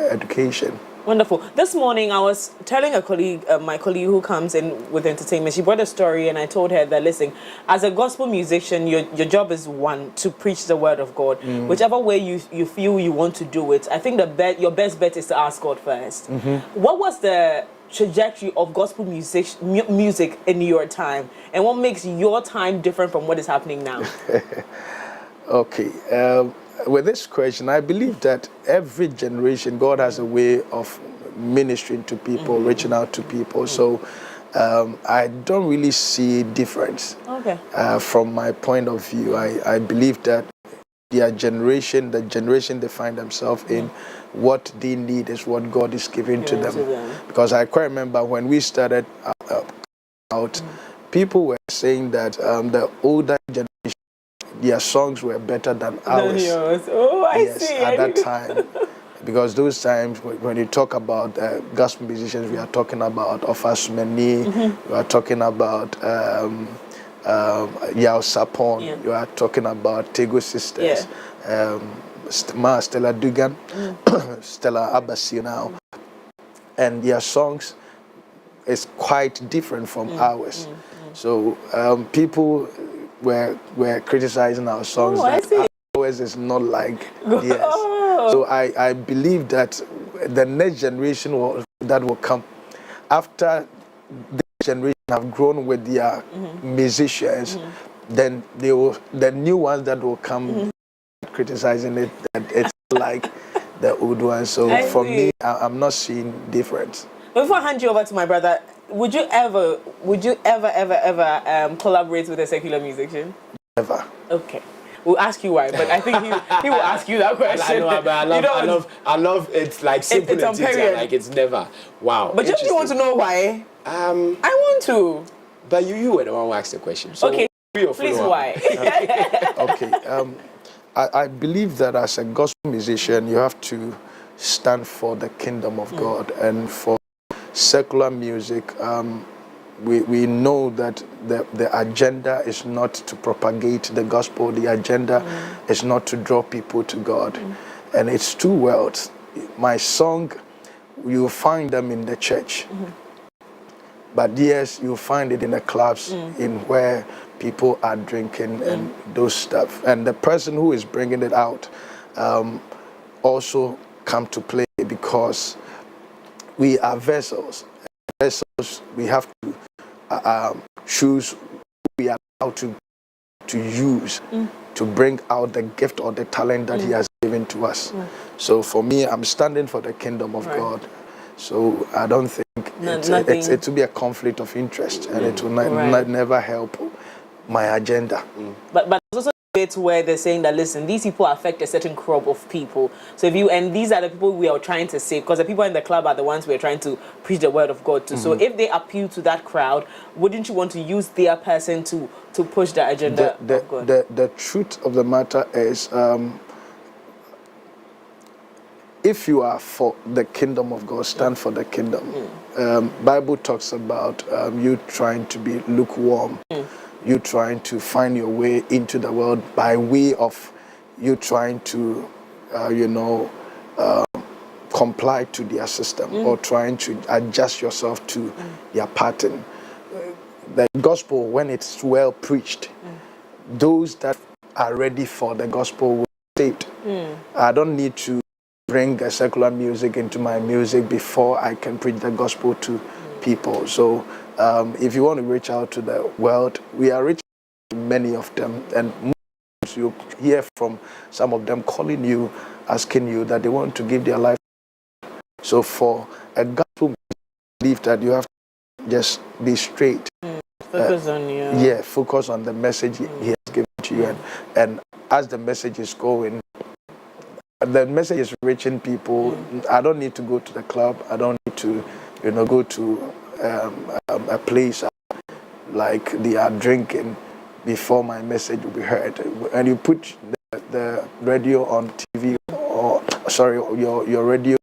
Speaker 11: education.
Speaker 1: Wonderful. This morning, I was telling a colleague, my colleague who comes in with entertainment, she brought a story, and I told her that, listen, as a gospel musician, your job is one, to preach the word of God. Whichever way you feel you want to do it, I think your best bet is to ask God first. What was the trajectory of gospel music in your time, and what makes your time different from what is happening now?
Speaker 11: Okay. With this question, I believe that every generation, God has a way of ministering to people, reaching out to people. So I don't really see difference.
Speaker 1: Okay.
Speaker 11: From my point of view, I believe that their generation, the generation they find themselves in, what they need is what God is giving to them. Because I quite remember when we started out, people were saying that the older generation, their songs were better than ours.
Speaker 1: Oh, I
Speaker 11: yes,
Speaker 1: see.
Speaker 11: At that time. Because those times, when you talk about gospel musicians, we are talking about Ofasumeni, we are talking about Yao Sapon, you are talking about Tego Sisters, Stella Dugan, Stella Abasi now. And their songs is quite different from ours. So people were criticizing our songs. Ours is not like yes. So I believe that the next generation that will come after the generation have grown with their musicians, then the new ones that will come criticizing it, that it's like the old ones. So for me, I'm not seeing difference.
Speaker 1: Before I hand you over to my brother, would you ever collaborate with a secular musician?
Speaker 11: Never.
Speaker 1: Okay. We'll ask you why, but I think he will ask you that question.
Speaker 12: I love it's like simple and detailed, like it's never. Wow.
Speaker 1: But don't you want to know why? I want to.
Speaker 12: But you were the one who asked the question. So
Speaker 1: okay. Please why?
Speaker 11: Okay. I believe that as a gospel musician, you have to stand for the kingdom of God, and for secular music, we know that the agenda is not to propagate the gospel. The agenda is not to draw people to God. And it's two worlds. My song, you'll find them in the church. But yes, you'll find it in the clubs, in where people are drinking and those stuff. And the person who is bringing it out also come to play, because we are vessels. Vessels, we have to choose who we are allowed to use to bring out the gift or the talent that He has given to us. So for me, I'm standing for the kingdom of God. So I don't think it will be a conflict of interest, and it will never help my agenda.
Speaker 1: But there's also bits where they're saying that, listen, these people affect a certain crop of people. So and these are the people we are trying to save, because the people in the club are the ones we are trying to preach the word of God to. So if they appeal to that crowd, wouldn't you want to use their person to push the agenda of God?
Speaker 11: The truth of the matter is, if you are for the kingdom of God, stand for the kingdom. Bible talks about you trying to be lukewarm. You trying to find your way into the world by way of you trying to, comply to their system, or trying to adjust yourself to their pattern. The gospel, when it's well preached, those that are ready for the gospel will be saved. I don't need to bring a secular music into my music before I can preach the gospel to people. So if you want to reach out to the world, we are reaching many of them, and you hear from some of them calling you, asking you that they want to give their life. So for a gospel music, I believe that you have to just be straight.
Speaker 1: Focus on you.
Speaker 11: Yeah, focus on the message He has given to you, and as the message is going, the message is reaching people. I don't need to go to the club. I don't need to, go to a place like they are drinking before my message will be heard. And you put the radio on TV, or your radio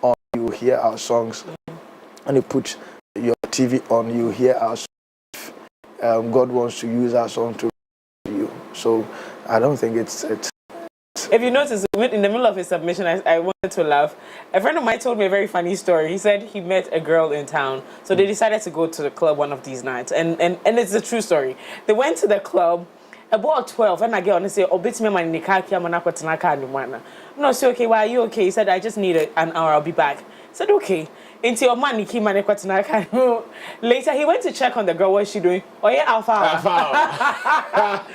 Speaker 11: on, you hear our songs. And you put your TV on, you hear our songs. God wants to use our song to you. So I don't think it's
Speaker 1: If you notice, in the middle of his submission, I wanted to laugh. A friend of mine told me a very funny story. He said he met a girl in town, so they decided to go to the club one of these nights. And it's a true story. They went to the club about 12, and I get on and say, "Oh, bit me man nikaki amanakotinaka nimana." No, say, "Okay, why are you okay?" He said, "I just need an hour. I'll be back." I said, "Okay." Into your man niki manekotinaka. Later, he went to check on the girl. What's she doing? Oh yeah, alpha.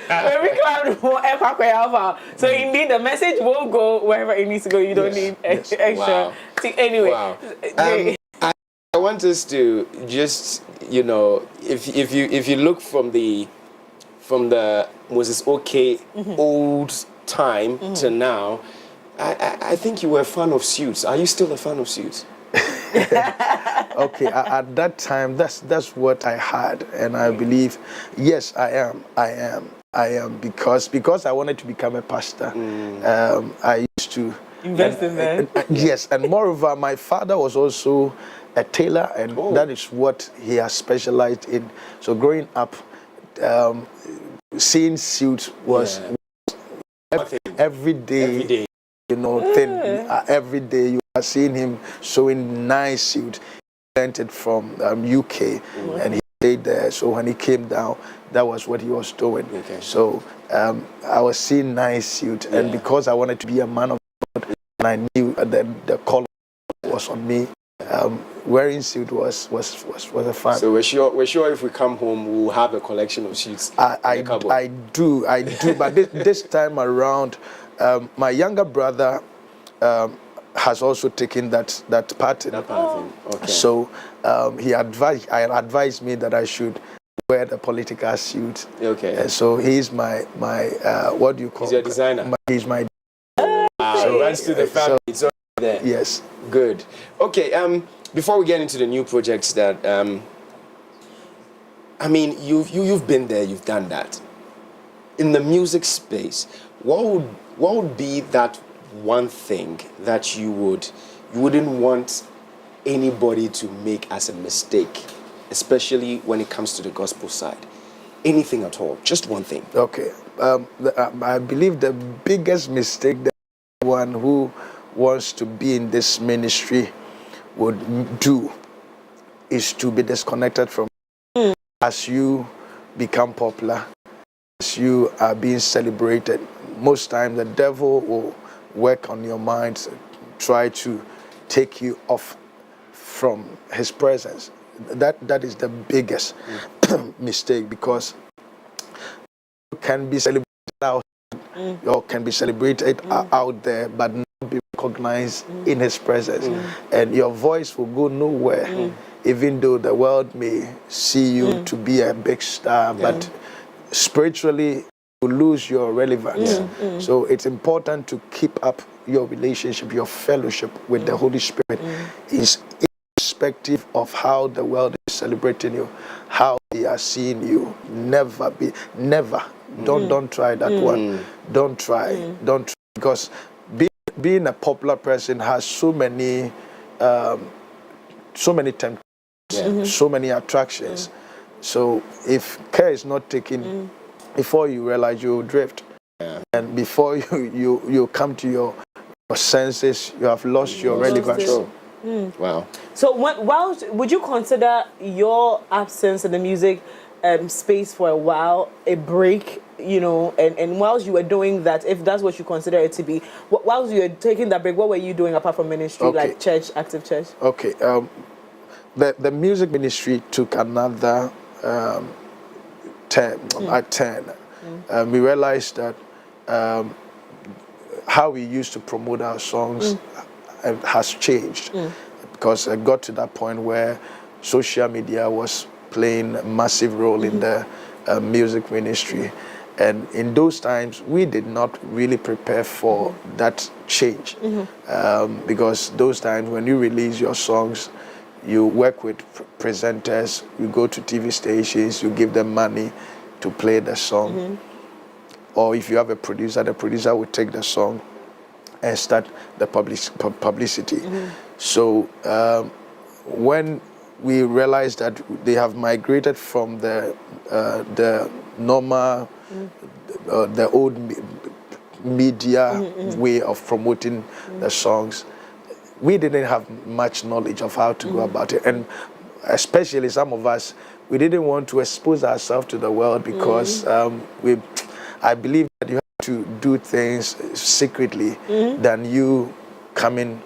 Speaker 1: Every club alpha. So indeed, the message will go wherever it needs to go. You don't need extra.
Speaker 12: Wow.
Speaker 1: See, anyway.
Speaker 12: Wow. want us to just, you know, if you look from the Moses OK old time to now, I think you were a fan of Suits. Are you still a fan of Suits?
Speaker 11: Okay, at that time, that's what I had, and I believe, yes, I am because I wanted to become a pastor. I used to
Speaker 1: invest in that.
Speaker 11: Yes, and moreover, my father was also a tailor, and that is what he has specialized in. So growing up, seeing Suits was every day. You know, every day you are seeing him showing nice suit. He learned it from UK, and he stayed there. So when he came down, that was what he was doing. So I was seeing nice suit, and because I wanted to be a man of God, and I knew that the call was on me. Wearing suit was a fun.
Speaker 12: So we're sure if we come home we'll have a collection of suits.
Speaker 11: I do, but this time around, my younger brother has also taken that pattern.
Speaker 12: That part of thing. Okay.
Speaker 11: So he advised me that I should wear the political suit.
Speaker 12: Okay.
Speaker 11: So he's my what do you call?
Speaker 12: He's your designer.
Speaker 11: He's my.
Speaker 12: So it runs to the family. It's already there.
Speaker 11: Yes.
Speaker 12: Good. Okay. Before we get into the new projects that I mean, you've been there, you've done that. In the music space, what would be that one thing that you wouldn't want anybody to make as a mistake, especially when it comes to the gospel side? Anything at all, just one thing.
Speaker 11: Okay. I believe the biggest mistake that one who wants to be in this ministry would do is to be disconnected from as you become popular, as you are being celebrated. Most times the devil will work on your mind, try to take you off from his presence. That is the biggest mistake, because you can be celebrated out, or can be celebrated out there, but not be recognized in his presence, and your voice will go nowhere. Even though the world may see you to be a big star, but spiritually you lose your relevance. So it's important to keep up your relationship, your fellowship with the Holy Spirit, irrespective of how the world is celebrating you, how they are seeing you. Never. Don't try that one. Don't try, because being a popular person has so many temptations. So many attractions. So if care is not taken, before you realize, you will drift, and before you come to your senses, you have lost your relevance.
Speaker 12: Wow.
Speaker 1: So while would you consider your absence in the music space for a while a break, you know, and whilst you were doing that, if that's what you consider it to be, whilst you were taking that break, what were you doing apart from ministry, like church, active church?
Speaker 11: Okay. The music ministry took another turn. We realized that how we used to promote our songs has changed, because I got to that point where social media was playing a massive role in the music ministry. And in those times, we did not really prepare for that change, because those times when you release your songs, you work with presenters, you go to TV stations, you give them money to play the song. Or if you have a producer, the producer will take the song and start the publicity. So when we realized that they have migrated from the normal, the old media way of promoting the songs, we didn't have much knowledge of how to go about it. And especially some of us, we didn't want to expose ourselves to the world, because I believe that you have to do things secretly than you coming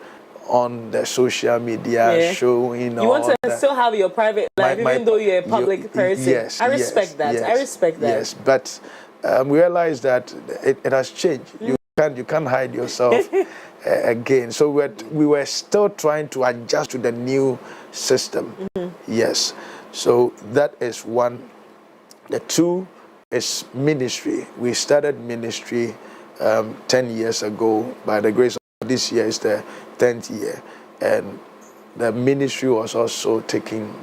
Speaker 11: on the social media showing.
Speaker 1: You want to still have your private life, even though you're a public person.
Speaker 11: Yes,
Speaker 1: I respect that.
Speaker 11: Yes,
Speaker 1: I respect that.
Speaker 11: Yes, but we realize that it has changed. You you can't hide yourself again. So we were still trying to adjust to the new system. Yes. So that is one. The two is ministry. We started ministry 10 years ago. By the grace of God, this year is the 10th year. And the ministry was also taking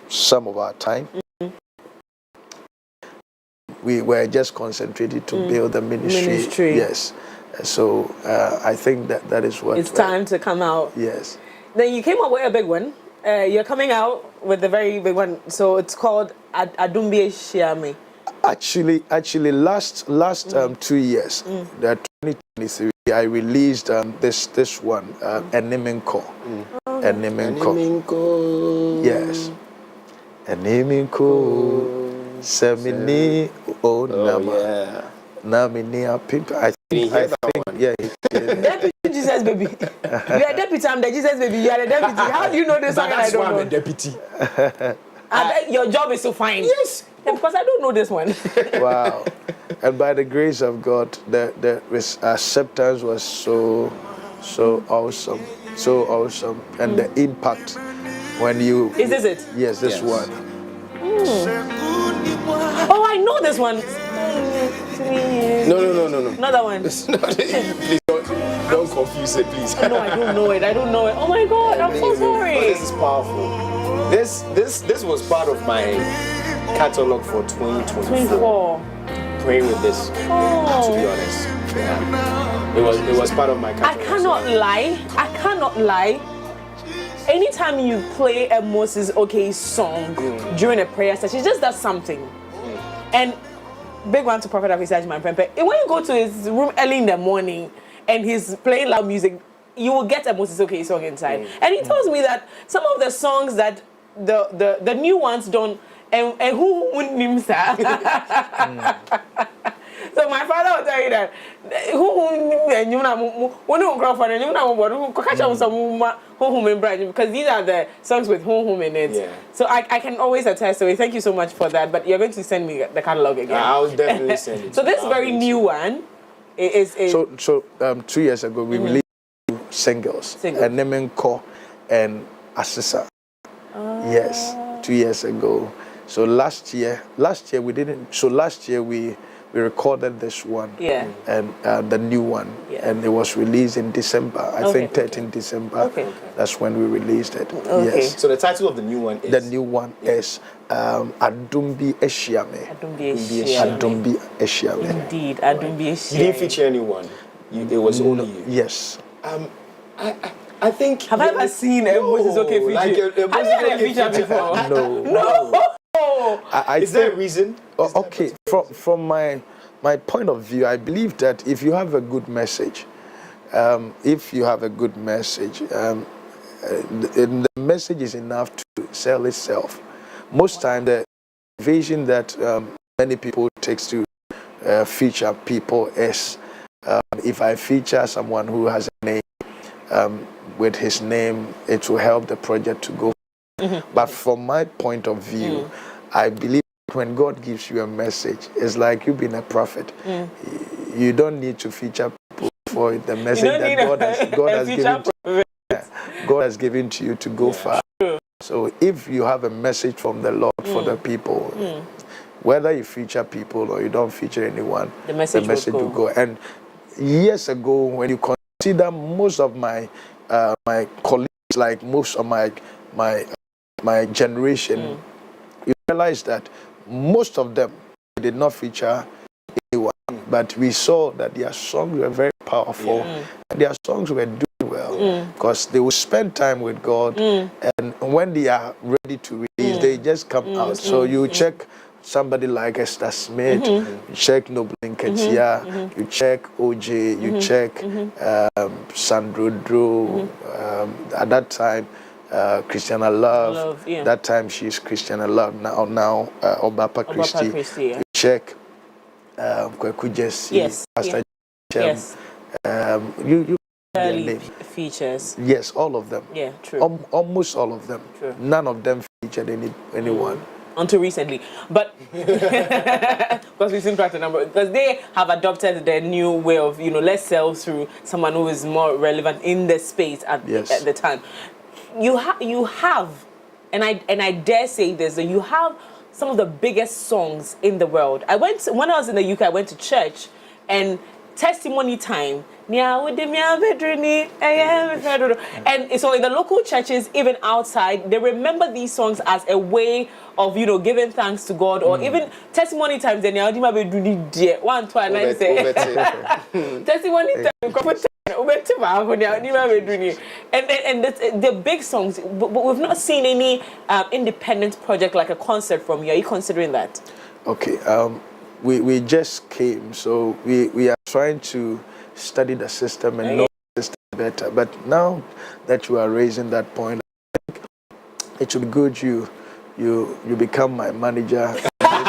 Speaker 11: some of our time. We were just concentrated to build the ministry. Yes. So I think that is what...
Speaker 1: It's time to come out.
Speaker 11: Yes.
Speaker 1: Then you came up with a big one. You're coming out with a very big one. So it's called Adumbi Shiame.
Speaker 11: Actually, last 2 years, the 2023, I released this one, Eneminko. Eneminko. Yes. Eneminko. Semini O Nama. Namini Apimp. I think, yeah.
Speaker 1: Deputy Jesus baby. You are deputy, I'm the Jesus baby. You are the deputy. How do you know this song?
Speaker 12: That's
Speaker 1: I don't
Speaker 12: why
Speaker 1: know.
Speaker 12: I'm a deputy.
Speaker 1: Your job is to find.
Speaker 12: Yes.
Speaker 1: Yeah, because I don't know this one.
Speaker 11: Wow. And by the grace of God, the acceptance was so awesome. So awesome. And the impact when you...
Speaker 1: Is this it?
Speaker 11: Yes, this one.
Speaker 1: Oh, I know this one.
Speaker 12: No.
Speaker 1: Not that one.
Speaker 12: Please don't confuse it, please.
Speaker 1: No, I don't know it. Oh my God, I'm so sorry.
Speaker 12: Oh, this is powerful. This was part of my catalog for 2024. Praying with this, to be honest. Yeah. It was part of my catalog.
Speaker 1: I cannot lie. Anytime you play a Moses OK song during a prayer session, it just does something. And big one to Prophet Afisaji, my friend. But when you go to his room early in the morning and he's playing loud music, you will get a Moses OK song inside. And he tells me that some of the songs that the new ones don't, and who wouldn't name sir. So my father will tell you that because these are the songs with hum in it. Yeah. So I can always attest to it. Thank you so much for that. But you're going to send me the catalog again.
Speaker 12: I'll definitely send it.
Speaker 1: So this very new one is
Speaker 11: So 2 years ago we released 2 singles. Eneminko and Asisa. Yes, 2 years ago. So last year we didn't. So last year we recorded this one, and the new one, and it was released in December. I think 13 December. Okay. That's when we released it.
Speaker 1: Okay.
Speaker 11: Yes.
Speaker 12: So the title of the new one is?
Speaker 11: The new one is Adumbi Eshiame. Adumbi Eshiame.
Speaker 1: Indeed, Adumbi Eshiame.
Speaker 12: You didn't feature anyone. It was only you.
Speaker 11: Yes.
Speaker 12: I think.
Speaker 1: Have I ever seen a Moses OK feature?
Speaker 12: Have you had a feature before?
Speaker 11: No.
Speaker 12: Is there a reason?
Speaker 11: Okay, from my point of view, I believe that if you have a good message, the message is enough to sell itself. Most time, the vision that many people takes to feature people is if I feature someone who has a name, with his name, it will help the project to go. But from my point of view, I believe when God gives you a message, it's like you've been a prophet. You don't need to feature people for the message that God has given to you to go far. So if you have a message from the Lord for the people, whether you feature people or you don't feature anyone, the message will go. And years ago, when you consider most of my colleagues, like most of my generation, you realize that most of them did not feature anyone, but we saw that their songs were very powerful, and their songs were doing well because they will spend time with God, and when they are ready to release, they just come out. So you check somebody like Esther Smith, you check Noble Nketia, you check OJ, you check Sandro Dro, at that time Christiana Love. That time she's Christiana Love. Now Obapa Christie. You check Kweku Jesse, Pastor Chem. You
Speaker 1: early features.
Speaker 11: Yes, all of them.
Speaker 1: Yeah, true.
Speaker 11: Almost all of them.
Speaker 1: True.
Speaker 11: None of them featured anyone.
Speaker 1: until recently. But because we've seen quite a number, because they have adopted their new way of, let's sell through someone who is more relevant in the space at the time. You have, and I dare say this, that you have some of the biggest songs in the world. When I was in the UK, I went to church, and testimony time. And so in the local churches, even outside, they remember these songs as a way of, giving thanks to God, or even testimony times. Then testimony time. And the big songs, but we've not seen any independent project like a concert from you. Are you considering that?
Speaker 11: Okay, we just came, so we are trying to study the system and know the system better. But now that you are raising that point, I think it should be good you become my manager.
Speaker 1: I'm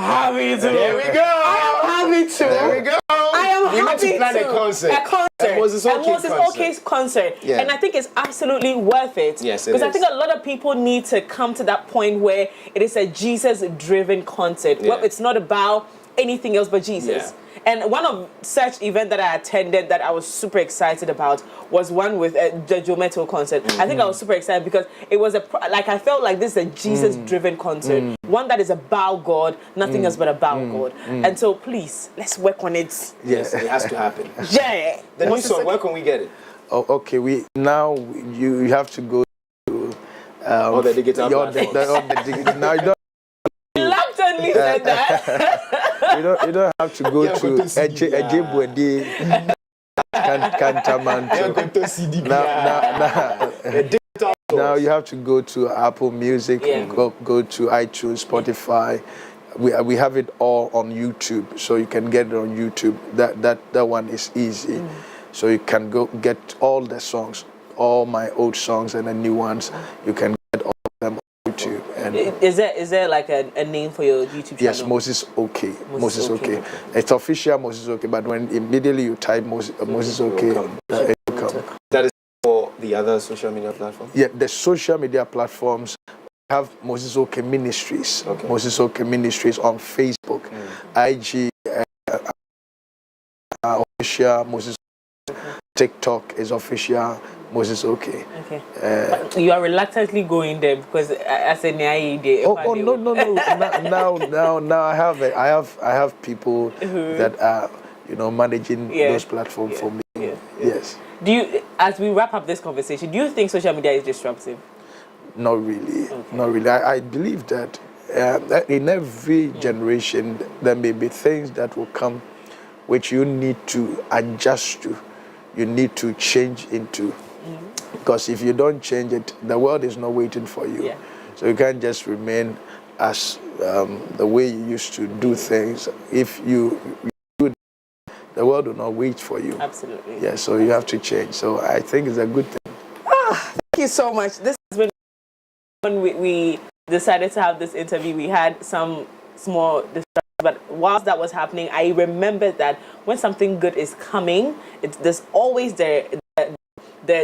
Speaker 1: happy to.
Speaker 3: There we go.
Speaker 1: I am happy to.
Speaker 3: There we go.
Speaker 1: I am
Speaker 3: we
Speaker 1: happy
Speaker 3: need to plan a concert.
Speaker 1: And Moses
Speaker 3: concert.
Speaker 1: Okay's concert.
Speaker 3: Yeah.
Speaker 1: And I think it's absolutely worth it.
Speaker 3: Yes, it
Speaker 1: because
Speaker 3: is.
Speaker 1: I think a lot of people need to come to that point where it is a Jesus-driven concert.
Speaker 3: Yeah.
Speaker 1: Well, it's not about anything else but Jesus.
Speaker 3: Yeah.
Speaker 1: And one of such event that I attended that I was super excited about was one with the Jometo concert. I think I was super excited because it was I felt like this is a Jesus-driven concert. One that is about God, nothing else but about God. And so please, let's work on it.
Speaker 3: Yes, it has to happen.
Speaker 1: Yeah.
Speaker 3: The new song, where can we get it?
Speaker 11: Oh, okay, you have to go to
Speaker 3: all the digital
Speaker 11: now you don't
Speaker 1: reluctantly said that.
Speaker 11: you don't have to go to Ejebwede Kantamanto. Now you have to go to Apple Music, go to iTunes, Spotify. We have it all on YouTube, so you can get it on YouTube. That one is easy. So you can go get all the songs, all my old songs and the new ones. You can get all of them on YouTube. And
Speaker 1: is there like a name for your YouTube channel?
Speaker 11: yes, Moses Okay. Moses Okay. It's official Moses Okay, but when immediately you type Moses Okay, it will come.
Speaker 3: That is for the other social media platforms?
Speaker 11: Yeah, the social media platforms have Moses Okay Ministries.
Speaker 3: Okay.
Speaker 11: Moses Okay Ministries on Facebook, IG, official Moses. TikTok is official Moses Okay.
Speaker 1: Okay. You are reluctantly going there because as a
Speaker 11: no. I have it. I have people that are managing those platforms for me. Yes.
Speaker 1: Do you, as we wrap up this conversation, do you think social media is disruptive?
Speaker 11: Not really. Okay. Not really. I believe that in every generation there may be things that will come which you need to adjust to. You need to change into. Because if you don't change it, the world is not waiting for you.
Speaker 1: Yeah.
Speaker 11: So you can't just remain as the way you used to do things. If you do, the world will not wait for you.
Speaker 1: Absolutely.
Speaker 11: Yeah, so you have to change. So I think it's a good thing.
Speaker 1: Thank you so much. This has been when we decided to have this interview. We had some small distractions, but whilst that was happening, I remembered that when something good is coming, there's always the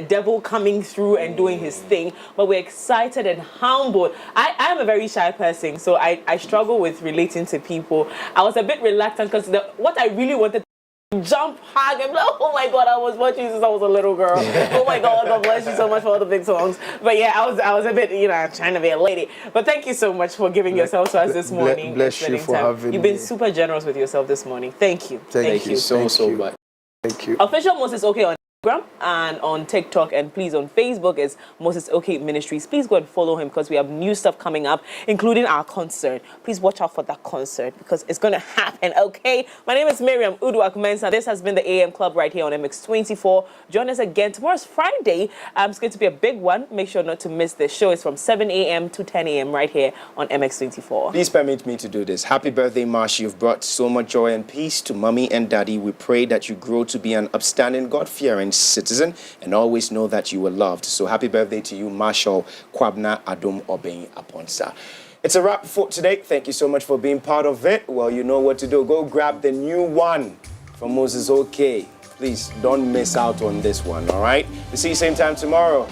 Speaker 1: devil coming through and doing his thing, but we're excited and humbled. I am a very shy person, so I struggle with relating to people. I was a bit reluctant because what I really wanted to jump, hug, and be like, oh my God, I was watching since I was a little girl. Oh my God, God bless you so much for all the big songs. But yeah, I was a bit, trying to be a lady. But thank you so much for giving yourself to us this morning.
Speaker 11: Bless you for having me.
Speaker 1: You've been super generous with yourself this morning. Thank you.
Speaker 11: Thank you
Speaker 3: so much.
Speaker 11: Thank you.
Speaker 1: Official Moses Okay on Instagram and on TikTok, and please on Facebook is Moses Okay Ministries. Please go and follow him because we have new stuff coming up, including our concert. Please watch out for that concert because it's going to happen, okay? My name is Miriam Uduak-Mensah. This has been the AM Club right here on MX24. Join us again. Tomorrow's Friday. It's going to be a big one. Make sure not to miss this show. It's from 7 a.m. to 10 a.m. right here on MX24.
Speaker 3: Please permit me to do this. Happy birthday, Marsh. You've brought so much joy and peace to Mommy and Daddy. We pray that you grow to be an upstanding, God-fearing citizen and always know that you were loved. So happy birthday to you, Marshall Kwabna Adom Obeng Aponsa. It's a wrap for today. Thank you so much for being part of it. Well, you know what to do. Go grab the new one from Moses Okay. Please don't miss out on this one, all right? We'll see you same time tomorrow.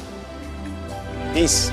Speaker 3: Peace.